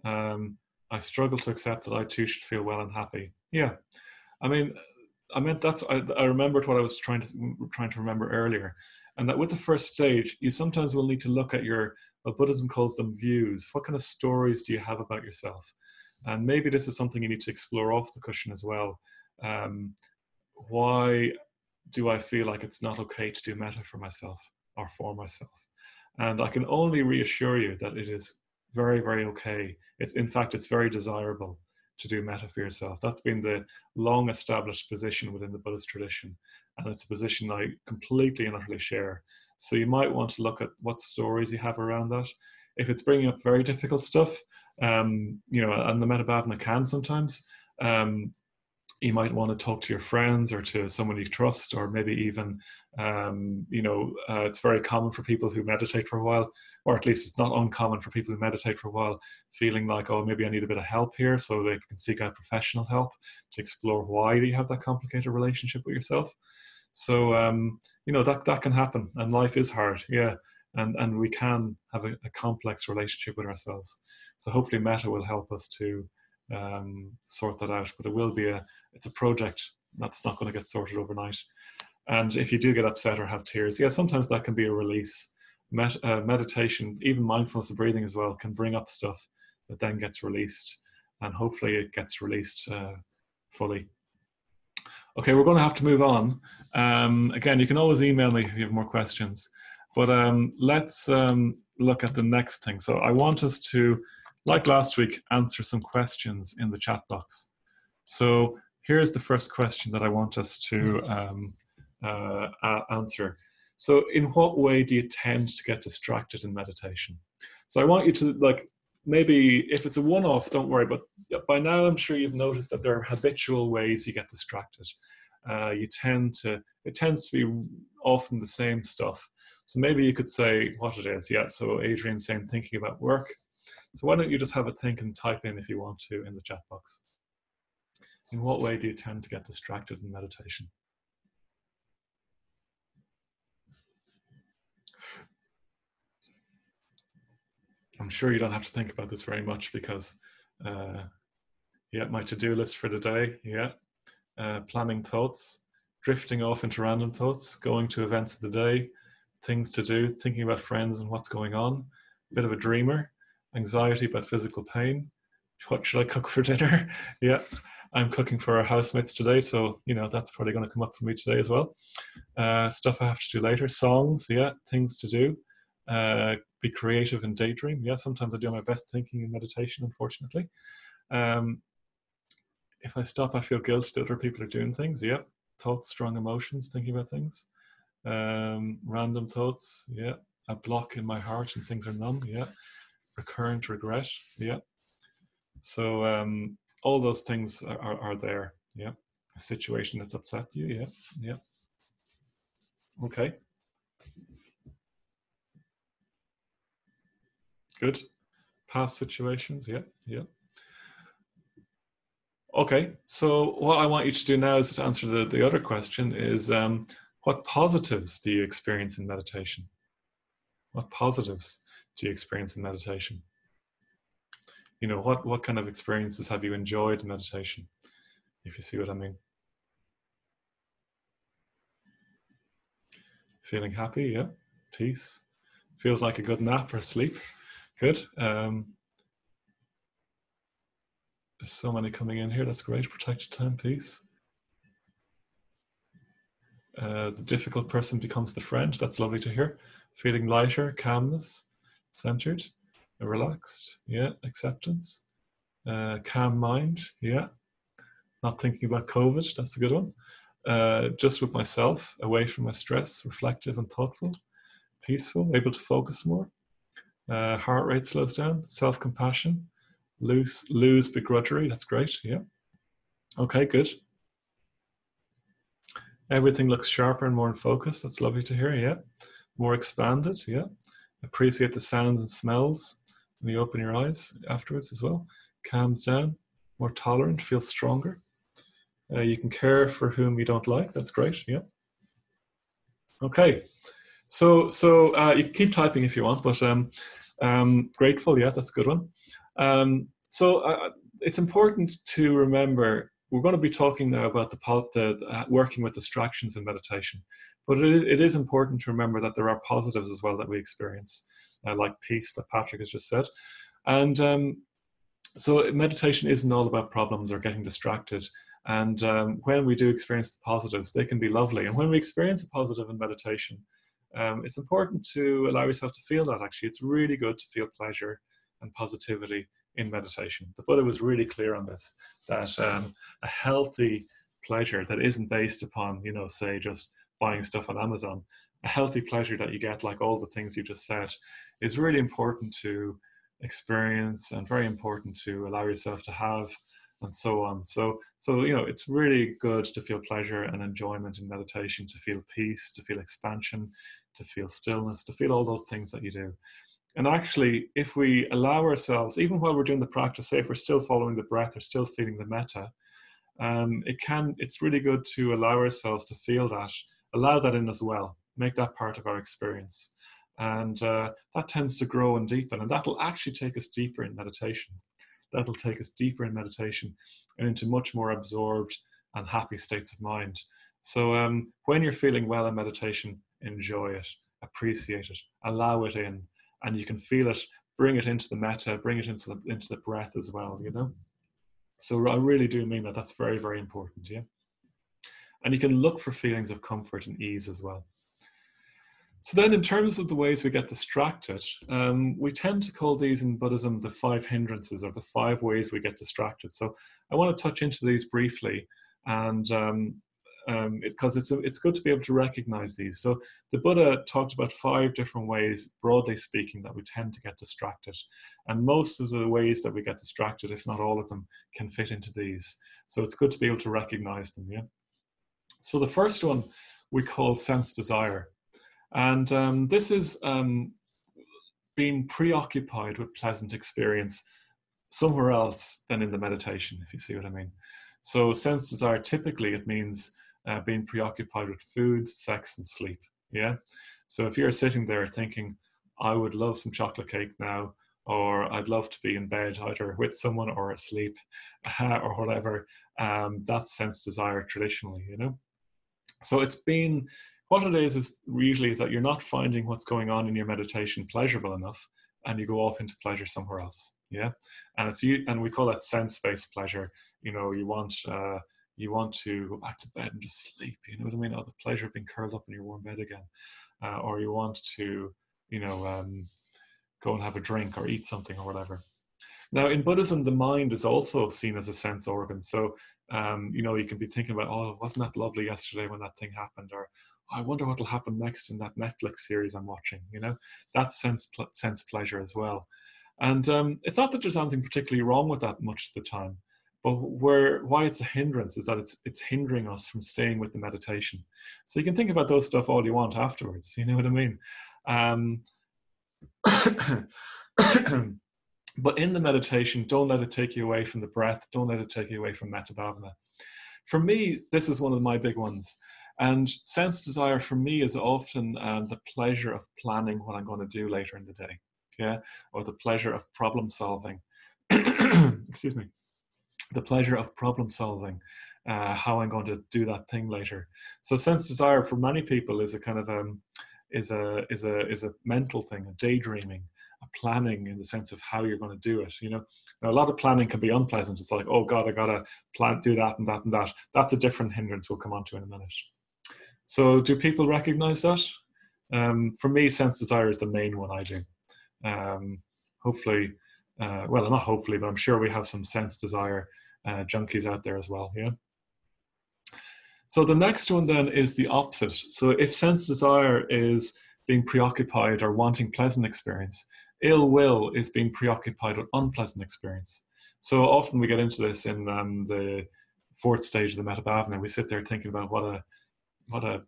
I struggle to accept that I too should feel well and happy. Yeah, I remembered what I was trying to remember earlier, and that with the first stage, you sometimes will need to look at what Buddhism calls them views. What kind of stories do you have about yourself? And maybe this is something you need to explore off the cushion as well. Why do I feel like it's not okay to do metta for myself or for myself? And I can only reassure you that it is very, very okay. In fact, it's very desirable to do metta for yourself. That's been the long established position within the Buddhist tradition. And it's a position I completely and utterly share. So you might want to look at what stories you have around that. If it's bringing up very difficult stuff, and the metta bhavana can sometimes, you might want to talk to your friends or to someone you trust, or maybe even, it's very common for people who meditate for a while, or at least it's not uncommon for people who meditate for a while, feeling like, oh, maybe I need a bit of help here, so they can seek out professional help to explore why you have that complicated relationship with yourself. So, that can happen, and life is hard, yeah. And we can have a complex relationship with ourselves. So hopefully metta will help us to sort that out, but it's a project that's not going to get sorted overnight. And if you do get upset or have tears, yeah, sometimes that can be a release. Meditation, even mindfulness of breathing as well, can bring up stuff that then gets released, and hopefully it gets released fully. Okay, we're going to have to move on. Again, you can always email me if you have more questions, but let's look at the next thing. So I want us to, like last week, answer some questions in the chat box. So here's the first question that I want us to answer. So in what way do you tend to get distracted in meditation? So I want you to maybe if it's a one-off, don't worry, but by now I'm sure you've noticed that there are habitual ways you get distracted. It tends to be often the same stuff. So maybe you could say what it is. Yeah, so Adrian's saying thinking about work. So why don't you just have a think and type in, if you want to, in the chat box. In what way do you tend to get distracted in meditation? I'm sure you don't have to think about this very much because, yeah, my to-do list for the day, yeah. Planning thoughts, drifting off into random thoughts, going to events of the day, things to do, thinking about friends and what's going on, a bit of a dreamer, anxiety about physical pain. What should I cook for dinner? Yeah, I'm cooking for our housemates today, so that's probably going to come up for me today as well. Stuff I have to do later, songs, yeah, things to do. Be creative and daydream. Yeah, sometimes I do my best thinking in meditation, unfortunately. If I stop, I feel guilt that other people are doing things. Yeah, thoughts, strong emotions, thinking about things. Random thoughts. Yeah, a block in my heart and things are numb. Yeah, recurrent regret. Yeah. So all those things are there. Yeah, a situation that's upset you. Yeah, yeah. Okay. Good. Past situations. Yeah, yeah. Okay, so what I want you to do now is to answer the other question is, what positives do you experience in meditation? What positives do you experience in meditation? What kind of experiences have you enjoyed in meditation, if you see what I mean? Feeling happy, yeah. Peace. Feels like a good nap or sleep. Good. There's so many coming in here. That's great. Protected time, peace. The difficult person becomes the friend. That's lovely to hear. Feeling lighter, calmness, centered, relaxed, yeah, acceptance, calm mind, yeah. Not thinking about COVID, that's a good one. Just with myself, away from my stress, reflective and thoughtful, peaceful, able to focus more. Heart rate slows down, self-compassion, lose begrudgery, that's great, yeah. Okay, good. Everything looks sharper and more in focus. That's lovely to hear, yeah. More expanded, yeah. Appreciate the sounds and smells when you open your eyes afterwards as well. Calms down, more tolerant, feels stronger. You can care for whom you don't like. That's great, yeah. Okay, so you can keep typing if you want, but grateful, yeah, that's a good one. It's important to remember, we're going to be talking now about the working with distractions in meditation, but it is important to remember that there are positives as well that we experience, like peace that Patrick has just said. And so meditation isn't all about problems or getting distracted. And when we do experience the positives, they can be lovely. And when we experience a positive in meditation, it's important to allow yourself to feel that. Actually, it's really good to feel pleasure and positivity in meditation. The Buddha was really clear on this, that a healthy pleasure that isn't based upon, say just buying stuff on Amazon, a healthy pleasure that you get, like all the things you just said, is really important to experience and very important to allow yourself to have, and so on. So it's really good to feel pleasure and enjoyment in meditation, to feel peace, to feel expansion, to feel stillness, to feel all those things that you do. And actually, if we allow ourselves, even while we're doing the practice, say if we're still following the breath or still feeling the metta, it's really good to allow ourselves to feel that, allow that in as well, make that part of our experience. And that tends to grow and deepen, and that'll actually take us deeper in meditation. That'll take us deeper in meditation and into much more absorbed and happy states of mind. So when you're feeling well in meditation, enjoy it, appreciate it, allow it in, and you can feel it, bring it into the metta, bring it into the breath as well, So I really do mean that. That's very, very important, yeah. And you can look for feelings of comfort and ease as well. So then in terms of the ways we get distracted, we tend to call these in Buddhism the 5 hindrances, or the 5 ways we get distracted. So I want to touch into these briefly and because it's good to be able to recognize these. So the Buddha talked about 5 different ways, broadly speaking, that we tend to get distracted. And most of the ways that we get distracted, if not all of them, can fit into these. So it's good to be able to recognize them, yeah? So the first one we call sense desire. And this is being preoccupied with pleasant experience somewhere else than in the meditation, if you see what I mean. So sense desire, typically it means being preoccupied with food, sex, and sleep, yeah? So if you're sitting there thinking, I would love some chocolate cake now, or I'd love to be in bed either with someone or asleep, or whatever, that's sense desire traditionally, you know? So it's been, what it is usually is that you're not finding what's going on in your meditation pleasurable enough, and you go off into pleasure somewhere else, yeah? And we call that sense-based pleasure. You know, you want to go back to bed and just sleep, you know what I mean? Oh, the pleasure of being curled up in your warm bed again. Or you want to, you know, go and have a drink or eat something or whatever. Now, in Buddhism, the mind is also seen as a sense organ. So, you know, you can be thinking about, oh, wasn't that lovely yesterday when that thing happened? Or, oh, I wonder what will happen next in that Netflix series I'm watching, you know? That's sense pleasure as well. And it's not that there's anything particularly wrong with that much of the time, but why it's a hindrance is that it's hindering us from staying with the meditation. So you can think about those stuff all you want afterwards, you know what I mean? But in the meditation, don't let it take you away from the breath. Don't let it take you away from metta bhavana. For me, this is one of my big ones. And sense desire for me is often the pleasure of planning what I'm going to do later in the day. Yeah, or the pleasure of problem solving. Excuse me. The pleasure of problem solving, how I'm going to do that thing later. So sense desire for many people is a kind of is a mental thing, a daydreaming, a planning in the sense of how you're going to do it. You know, now a lot of planning can be unpleasant. It's like, oh God, I gotta do that and that and that. That's a different hindrance we'll come on to in a minute. So do people recognize that? For me, sense desire is the main one I do. Hopefully, well, not hopefully, but I'm sure we have some sense desire junkies out there as well, yeah? So the next one then is the opposite. So if sense desire is being preoccupied or wanting pleasant experience, ill will is being preoccupied with unpleasant experience. So often we get into this in the 4th stage of the metta bhavana. We sit there thinking about what a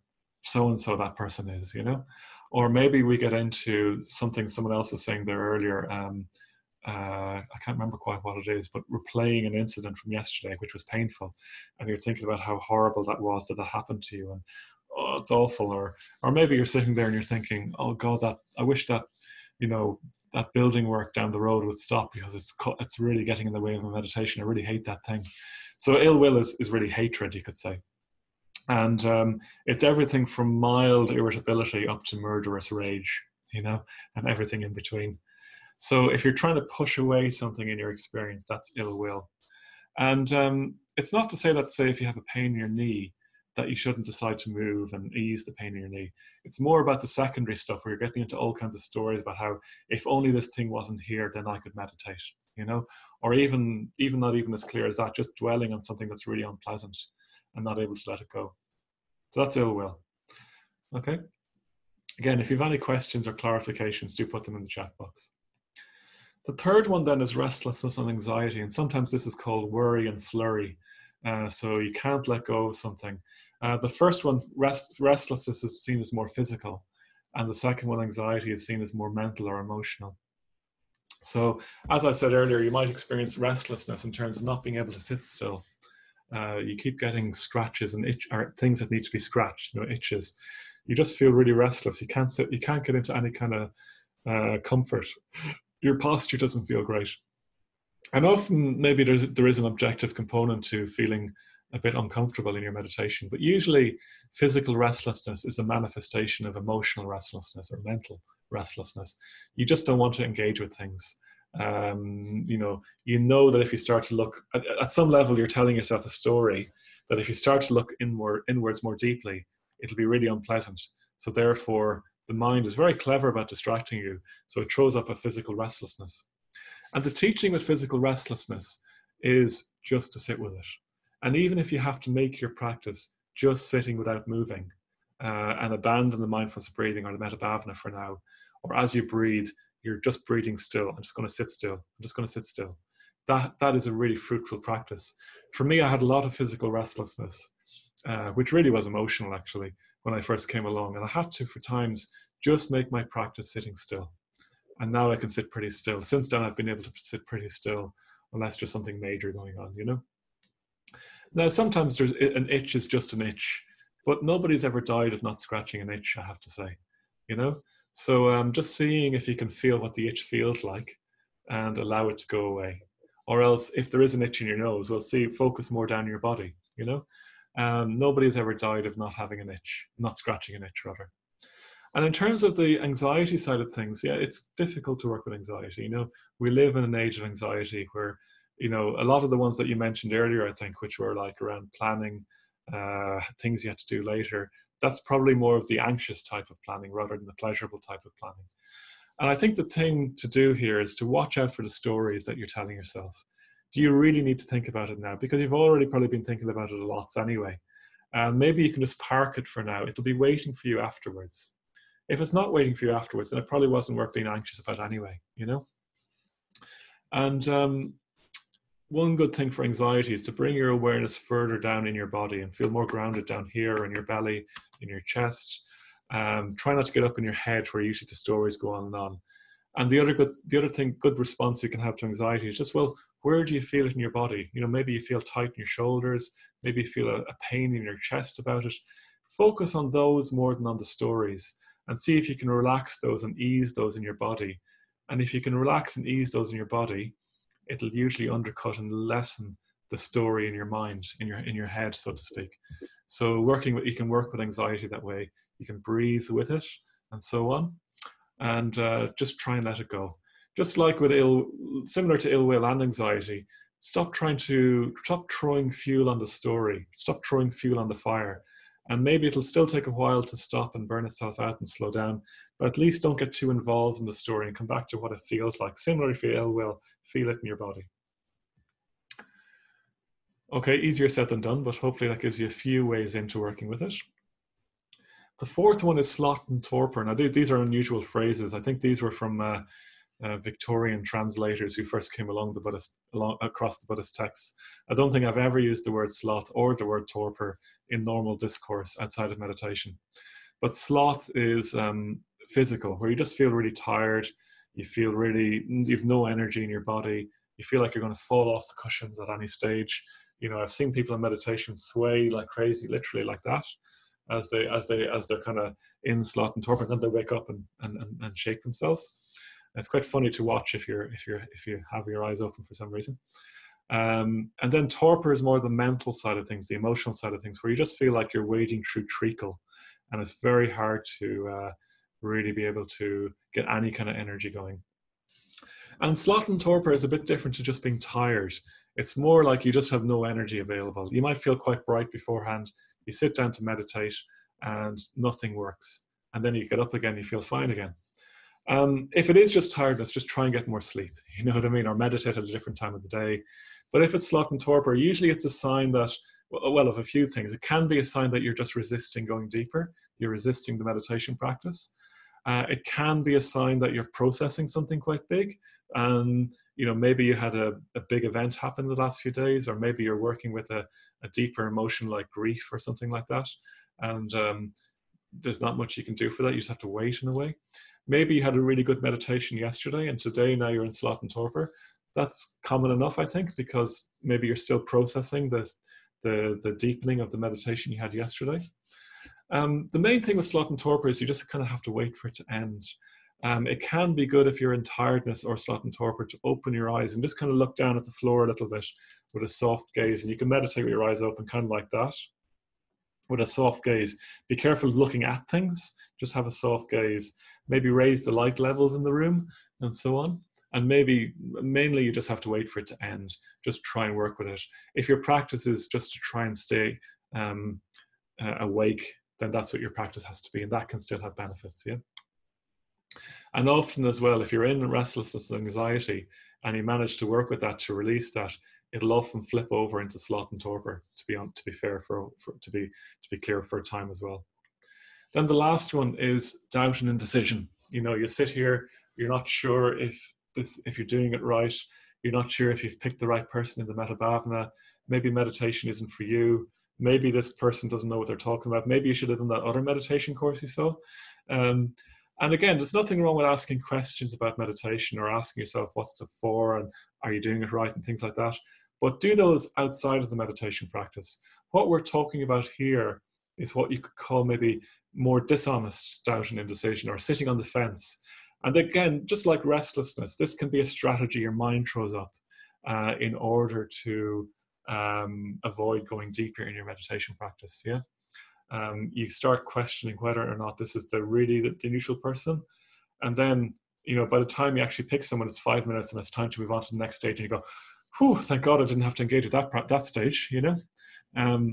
so-and-so that person is, you know? Or maybe we get into something someone else was saying there earlier. I can't remember quite what it is, but replaying an incident from yesterday, which was painful. And you're thinking about how horrible that was that happened to you. And, oh, it's awful. Or maybe you're sitting there and you're thinking, oh God, I wish that, you know, that building work down the road would stop because it's really getting in the way of my meditation. I really hate that thing. So ill will is really hatred, you could say. And it's everything from mild irritability up to murderous rage, you know, and everything in between. So if you're trying to push away something in your experience, that's ill will. And it's not to say that, say, if you have a pain in your knee, that you shouldn't decide to move and ease the pain in your knee. It's more about the secondary stuff where you're getting into all kinds of stories about how if only this thing wasn't here, then I could meditate, you know, or even not even as clear as that, just dwelling on something that's really unpleasant and not able to let it go. So that's ill will. Okay. Again, if you have any questions or clarifications, do put them in the chat box. The third one then is restlessness and anxiety, and sometimes this is called worry and flurry. So you can't let go of something. The first one, restlessness, is seen as more physical, and the second one, anxiety, is seen as more mental or emotional. So as I said earlier, you might experience restlessness in terms of not being able to sit still. You keep getting scratches and or things that need to be scratched, you know, itches. You just feel really restless. You can't sit, you can't get into any kind of comfort. Your posture doesn't feel great. And often maybe there is an objective component to feeling a bit uncomfortable in your meditation, but usually physical restlessness is a manifestation of emotional restlessness or mental restlessness. You just don't want to engage with things. You know that if you start to look at some level, you're telling yourself a story that if you start to look inwards more deeply, it'll be really unpleasant. So therefore, the mind is very clever about distracting you. So it throws up a physical restlessness. And the teaching with physical restlessness is just to sit with it. And even if you have to make your practice just sitting without moving, and abandon the mindfulness breathing or the metta bhavana for now. Or as you breathe, you're just breathing still. I'm just going to sit still. I'm just going to sit still. That is a really fruitful practice. For me, I had a lot of physical restlessness, which really was emotional actually when I first came along. And I had to, for times, just make my practice sitting still. And now I can sit pretty still. Since then, I've been able to sit pretty still unless there's something major going on, you know? Now, sometimes an itch is just an itch, but nobody's ever died of not scratching an itch, I have to say, you know? So just seeing if you can feel what the itch feels like and allow it to go away. Or else, if there is an itch in your nose, well, focus more down your body, you know? Nobody's ever died of not having an itch, not scratching an itch, rather. And in terms of the anxiety side of things, yeah, it's difficult to work with anxiety. You know, we live in an age of anxiety where, you know, a lot of the ones that you mentioned earlier, I think, which were like around planning, things you had to do later, that's probably more of the anxious type of planning rather than the pleasurable type of planning. And I think the thing to do here is to watch out for the stories that you're telling yourself. Do you really need to think about it now? Because you've already probably been thinking about it a lot anyway. And maybe you can just park it for now. It'll be waiting for you afterwards. If it's not waiting for you afterwards, then it probably wasn't worth being anxious about anyway, you know? And one good thing for anxiety is to bring your awareness further down in your body and feel more grounded down here in your belly, in your chest. Try not to get up in your head where usually the stories go on and on. And the other good response you can have to anxiety is just, well, where do you feel it in your body? You know, maybe you feel tight in your shoulders, maybe you feel a pain in your chest about it. Focus on those more than on the stories, and see if you can relax those and ease those in your body. And if you can relax and ease those in your body, it'll usually undercut and lessen the story in your mind, in your head, so to speak. So you can work with anxiety that way. You can breathe with it and so on. And just try and let it go. Just like with similar to ill will and anxiety, stop throwing fuel on the story. Stop throwing fuel on the fire. And maybe it'll still take a while to stop and burn itself out and slow down, but at least don't get too involved in the story and come back to what it feels like. Similarly for ill will, feel it in your body. Okay, easier said than done, but hopefully that gives you a few ways into working with it. The fourth one is sloth and torpor. Now, these are unusual phrases. I think these were from Victorian translators who first came across the Buddhist texts. I don't think I've ever used the word sloth or the word torpor in normal discourse outside of meditation. But sloth is physical, where you just feel really tired. You've no energy in your body. You feel like you're going to fall off the cushions at any stage. You know, I've seen people in meditation sway like crazy, literally like that, as they're kind of in sloth and torpor, and then they wake up and shake themselves. It's quite funny to watch if you have your eyes open for some reason. And then torpor is more the mental side of things, the emotional side of things, where you just feel like you're wading through treacle, and it's very hard to really be able to get any kind of energy going. And sloth and torpor is a bit different to just being tired. It's more like you just have no energy available. You might feel quite bright beforehand. You sit down to meditate and nothing works. And then you get up again, you feel fine again. If it is just tiredness, just try and get more sleep, you know what I mean? Or meditate at a different time of the day. But if it's sloth and torpor, usually it's a sign that, well, of a few things. It can be a sign that you're just resisting going deeper. You're resisting the meditation practice. It can be a sign that you're processing something quite big. And, you know, maybe you had a big event happen the last few days, or maybe you're working with a deeper emotion like grief or something like that. And there's not much you can do for that. You just have to wait in a way. Maybe you had a really good meditation yesterday, and today now you're in sloth and torpor. That's common enough, I think, because maybe you're still processing the deepening of the meditation you had yesterday. The main thing with sloth and torpor is you just kind of have to wait for it to end. It can be good if you're in tiredness or sloth and torpor to open your eyes and just kind of look down at the floor a little bit with a soft gaze. And you can meditate with your eyes open, kind of like that, with a soft gaze. Be careful of looking at things. Just have a soft gaze. Maybe raise the light levels in the room and so on. And mainly you just have to wait for it to end. Just try and work with it. If your practice is just to try and stay awake, then that's what your practice has to be. And that can still have benefits, yeah? And often as well, if you're in restlessness and anxiety and you manage to work with that to release that, it'll often flip over into sloth and torpor, to be fair, to be clear, for a time as well. Then the last one is doubt and indecision. You sit here, you're not sure if you're doing it right. You're not sure if you've picked the right person in the Metta Bhavana. Maybe meditation isn't for you. Maybe this person doesn't know what they're talking about. Maybe you should have done that other meditation course you saw. And again, there's nothing wrong with asking questions about meditation or asking yourself what's it for and are you doing it right and things like that. But do those outside of the meditation practice. What we're talking about here is what you could call maybe more dishonest doubt and indecision, or sitting on the fence. And again, just like restlessness, this can be a strategy your mind throws up in order to avoid going deeper in your meditation practice. Yeah, you start questioning whether or not this is the neutral person, and then by the time you actually pick someone, it's 5 minutes and it's time to move on to the next stage, and you go, "Whew, thank God I didn't have to engage with that stage."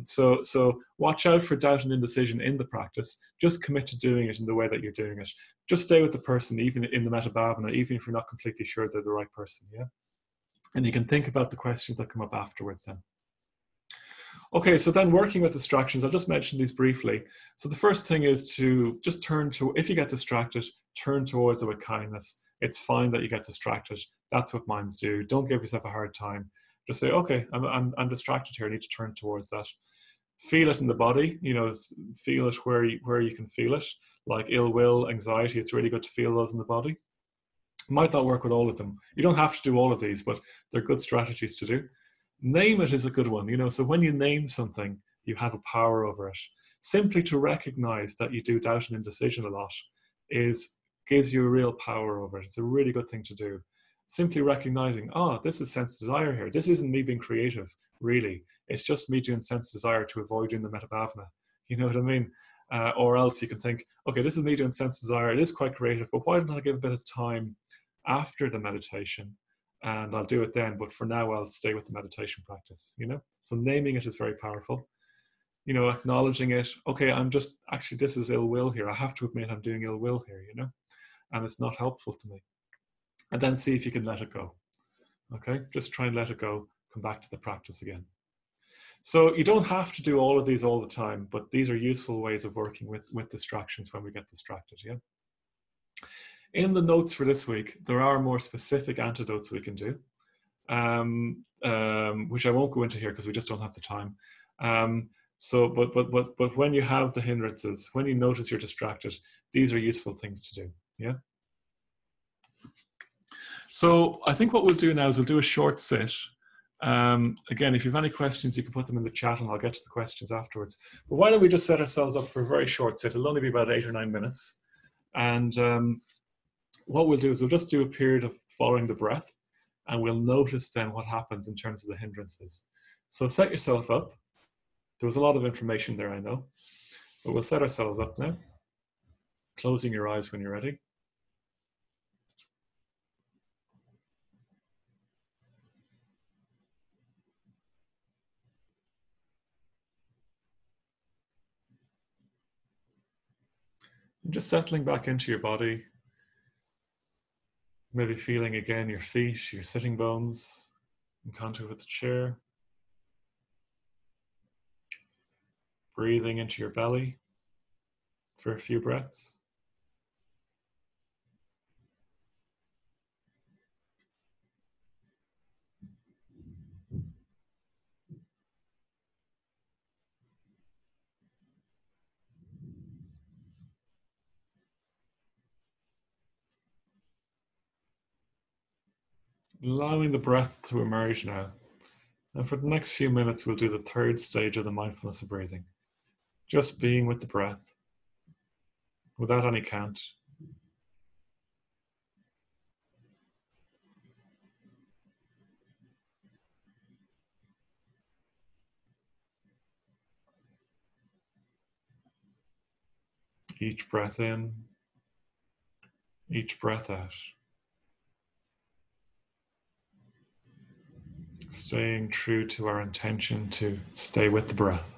So watch out for doubt and indecision in the practice. Just commit to doing it in the way that you're doing it. Just stay with the person, even in the Metta Bhavana, even if you're not completely sure they're the right person. Yeah. And you can think about the questions that come up afterwards then. Okay, so then working with distractions, I'll just mention these briefly. So the first thing is to just if you get distracted, turn towards it with kindness. It's fine that you get distracted. That's what minds do. Don't give yourself a hard time. Just say, okay, I'm distracted here. I need to turn towards that. Feel it in the body. Feel it where you can feel it, like ill will, anxiety. It's really good to feel those in the body. Might not work with all of them. You don't have to do all of these, but they're good strategies to do. Name it is a good one. So when you name something, you have a power over it. Simply to recognize that you do doubt and indecision a lot gives you a real power over it. It's a really good thing to do. Simply recognizing, this is sense desire here. This isn't me being creative, really. It's just me doing sense desire to avoid doing the Metta Bhavana. You know what I mean? Or else you can think, okay, this is me doing sense desire. It is quite creative, but why don't I give a bit of time after the meditation? And I'll do it then, but for now I'll stay with the meditation practice. So naming it is very powerful. Acknowledging it. Okay, this is ill will here. I have to admit I'm doing ill will here. And it's not helpful to me. And then see if you can let it go. Okay, just try and let it go. Come back to the practice again. So you don't have to do all of these all the time, but these are useful ways of working with distractions when we get distracted. Yeah. In the notes for this week, there are more specific antidotes we can do, which I won't go into here because we just don't have the time. But when you have the hindrances, when you notice you're distracted, these are useful things to do. Yeah. So I think what we'll do now is we'll do a short sit. Again, if you have any questions, you can put them in the chat and I'll get to the questions afterwards. But why don't we just set ourselves up for a very short sit? It'll only be about 8 or 9 minutes. And what we'll do is we'll just do a period of following the breath, and we'll notice then what happens in terms of the hindrances. So set yourself up. There was a lot of information there, I know, but we'll set ourselves up now. Closing your eyes when you're ready. And just settling back into your body. Maybe feeling again your feet, your sitting bones in contact with the chair. Breathing into your belly for a few breaths. Allowing the breath to emerge now. And for the next few minutes, we'll do the third stage of the mindfulness of breathing. Just being with the breath, without any count. Each breath in, each breath out. Staying true to our intention to stay with the breath.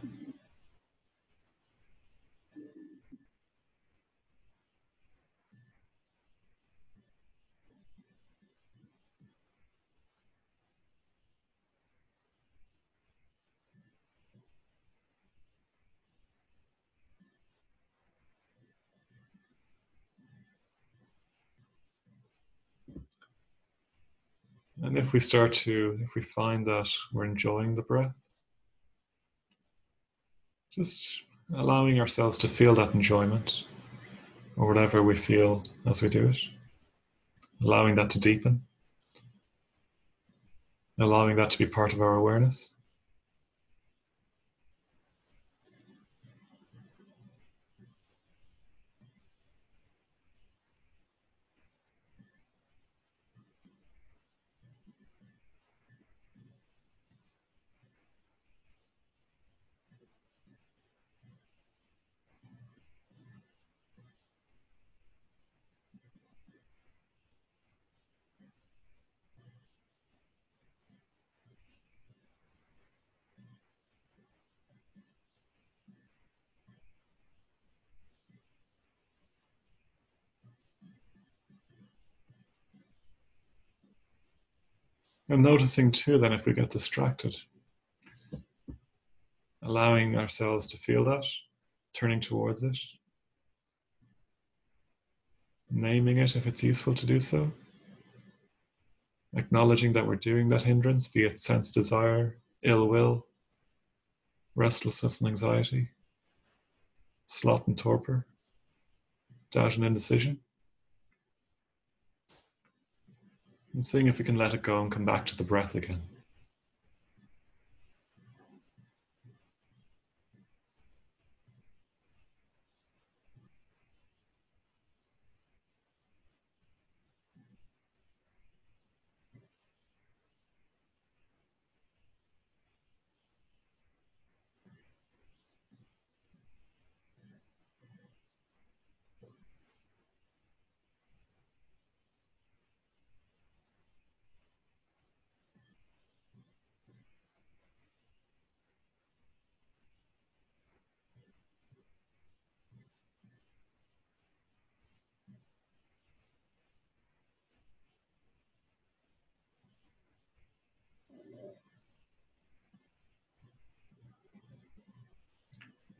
And if we find that we're enjoying the breath, just allowing ourselves to feel that enjoyment, or whatever we feel as we do it, allowing that to deepen, allowing that to be part of our awareness. And noticing too, then, if we get distracted, allowing ourselves to feel that, turning towards it, naming it if it's useful to do so, acknowledging that we're doing that hindrance, be it sense desire, ill will, restlessness and anxiety, sloth and torpor, doubt and indecision, and seeing if we can let it go and come back to the breath again.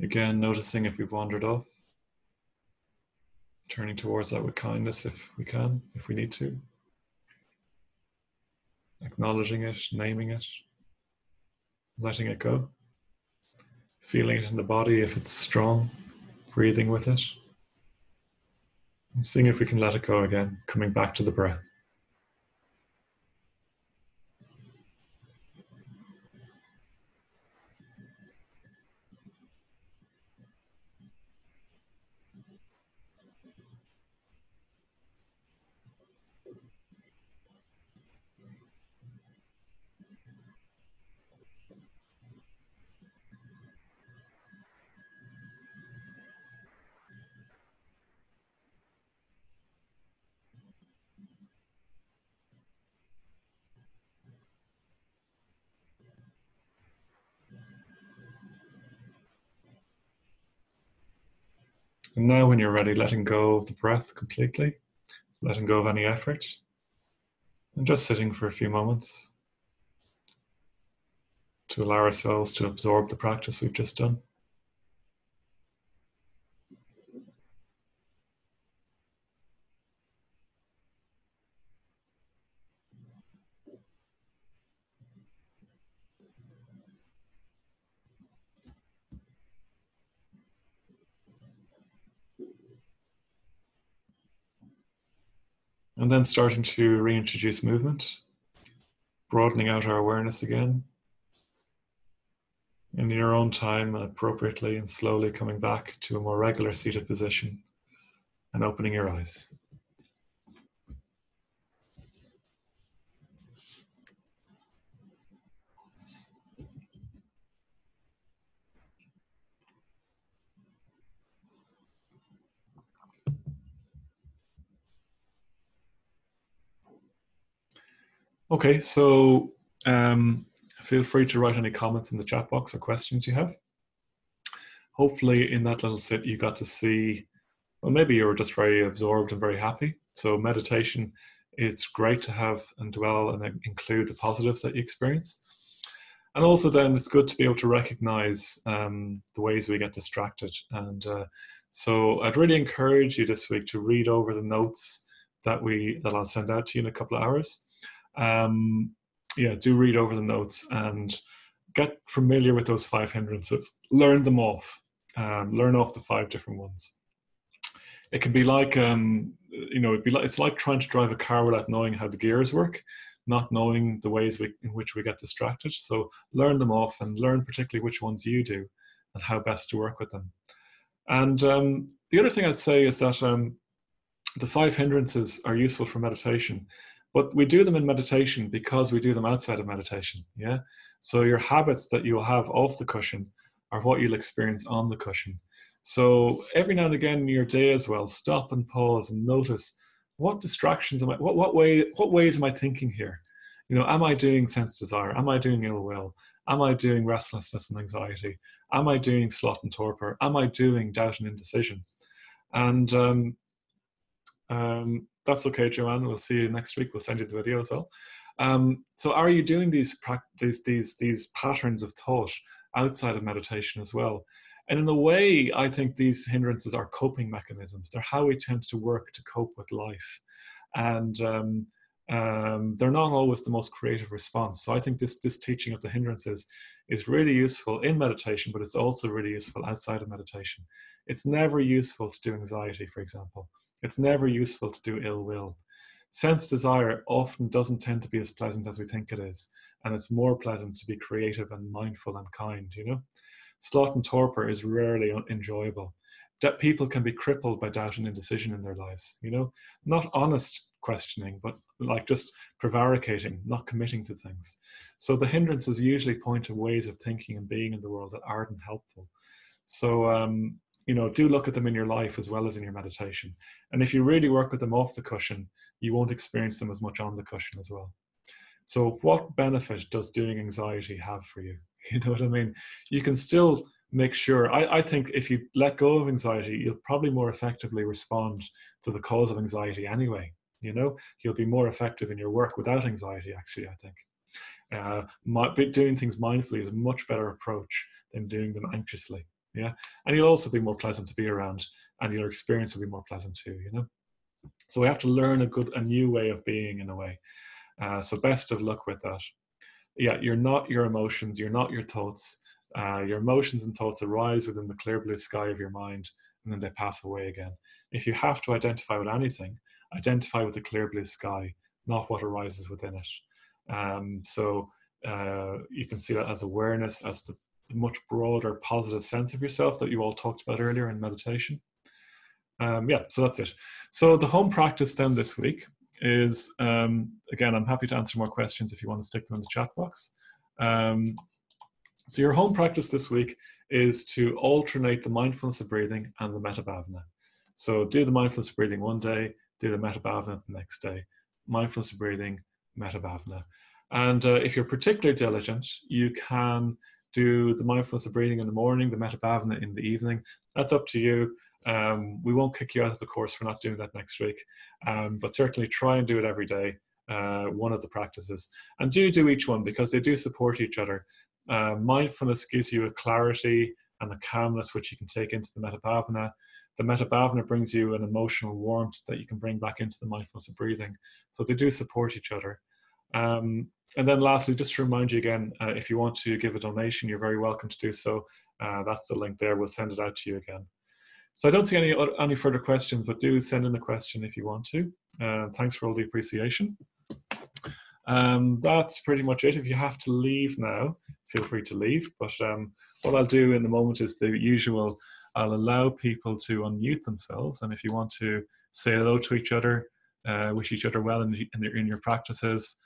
Again, noticing if we've wandered off, turning towards that with kindness if we can, if we need to. Acknowledging it, naming it, letting it go. Feeling it in the body if it's strong, breathing with it. And seeing if we can let it go again, coming back to the breath. And now when you're ready, letting go of the breath completely, letting go of any effort, and just sitting for a few moments to allow ourselves to absorb the practice we've just done. And then starting to reintroduce movement, broadening out our awareness again, in your own time and appropriately, and slowly coming back to a more regular seated position and opening your eyes. Okay, so feel free to write any comments in the chat box or questions you have. Hopefully in that little sit you got to see, well, maybe you were just very absorbed and very happy. So meditation, it's great to have and dwell and include the positives that you experience. And also then it's good to be able to recognize the ways we get distracted. And so I'd really encourage you this week to read over the notes that I'll send out to you in a couple of hours. Yeah, do read over the notes and get familiar with those 5 hindrances. Learn them off. Learn off the 5 different ones. It can be like, it's like trying to drive a car without knowing how the gears work, not knowing the ways in which we get distracted. So learn them off and learn particularly which ones you do and how best to work with them. And the other thing I'd say is that the 5 hindrances are useful for meditation, but we do them in meditation because we do them outside of meditation. Yeah. So your habits that you'll have off the cushion are what you'll experience on the cushion. So every now and again in your day as well, stop and pause and notice, what distractions am I, what ways am I thinking here? Am I doing sense desire? Am I doing ill will? Am I doing restlessness and anxiety? Am I doing sloth and torpor? Am I doing doubt and indecision? And that's okay, Joanne. We'll see you next week. We'll send you the video as well. So are you doing these patterns of thought outside of meditation as well? And in a way, I think these hindrances are coping mechanisms. They're how we tend to work to cope with life. And they're not always the most creative response. So I think this teaching of the hindrances is really useful in meditation, but it's also really useful outside of meditation. It's never useful to do anxiety, for example. It's never useful to do ill will. Sense desire often doesn't tend to be as pleasant as we think it is. And it's more pleasant to be creative and mindful and kind, Sloth and torpor is rarely enjoyable. People can be crippled by doubt and indecision in their lives, not honest questioning, but like just prevaricating, not committing to things. So the hindrances usually point to ways of thinking and being in the world that aren't helpful. So, do look at them in your life as well as in your meditation. And if you really work with them off the cushion, you won't experience them as much on the cushion as well. So what benefit does doing anxiety have for you? You know what I mean? You can still make sure, I think if you let go of anxiety, you'll probably more effectively respond to the cause of anxiety anyway. You'll be more effective in your work without anxiety, actually, I think. Doing things mindfully is a much better approach than doing them anxiously. Yeah. And you'll also be more pleasant to be around, and your experience will be more pleasant too, So we have to learn a new way of being in a way. So best of luck with that. Yeah, you're not your emotions, you're not your thoughts. Your emotions and thoughts arise within the clear blue sky of your mind, and then they pass away again. If you have to identify with anything, identify with the clear blue sky, not what arises within it. So you can see that as awareness, as the much broader positive sense of yourself that you all talked about earlier in meditation. So that's it. So the home practice then this week is, again, I'm happy to answer more questions if you want to stick them in the chat box. So your home practice this week is to alternate the mindfulness of breathing and the metta bhavana. So do the mindfulness of breathing one day, do the metta bhavana the next day. Mindfulness of breathing, metta bhavana. And if you're particularly diligent, you can do the mindfulness of breathing in the morning, the metta bhavana in the evening. That's up to you. We won't kick you out of the course for not doing that next week, but certainly try and do it every day, one of the practices. And do each one because they do support each other. Mindfulness gives you a clarity and a calmness which you can take into the metta bhavana. The metta bhavana brings you an emotional warmth that you can bring back into the mindfulness of breathing. So they do support each other. And then lastly, just to remind you again, if you want to give a donation, you're very welcome to do so. That's the link there. We'll send it out to you again. So I don't see any further questions, but do send in a question if you want to. Thanks for all the appreciation. That's pretty much it. If you have to leave now, feel free to leave. But what I'll do in the moment is the usual. I'll allow people to unmute themselves. And if you want to say hello to each other, wish each other well in your practices,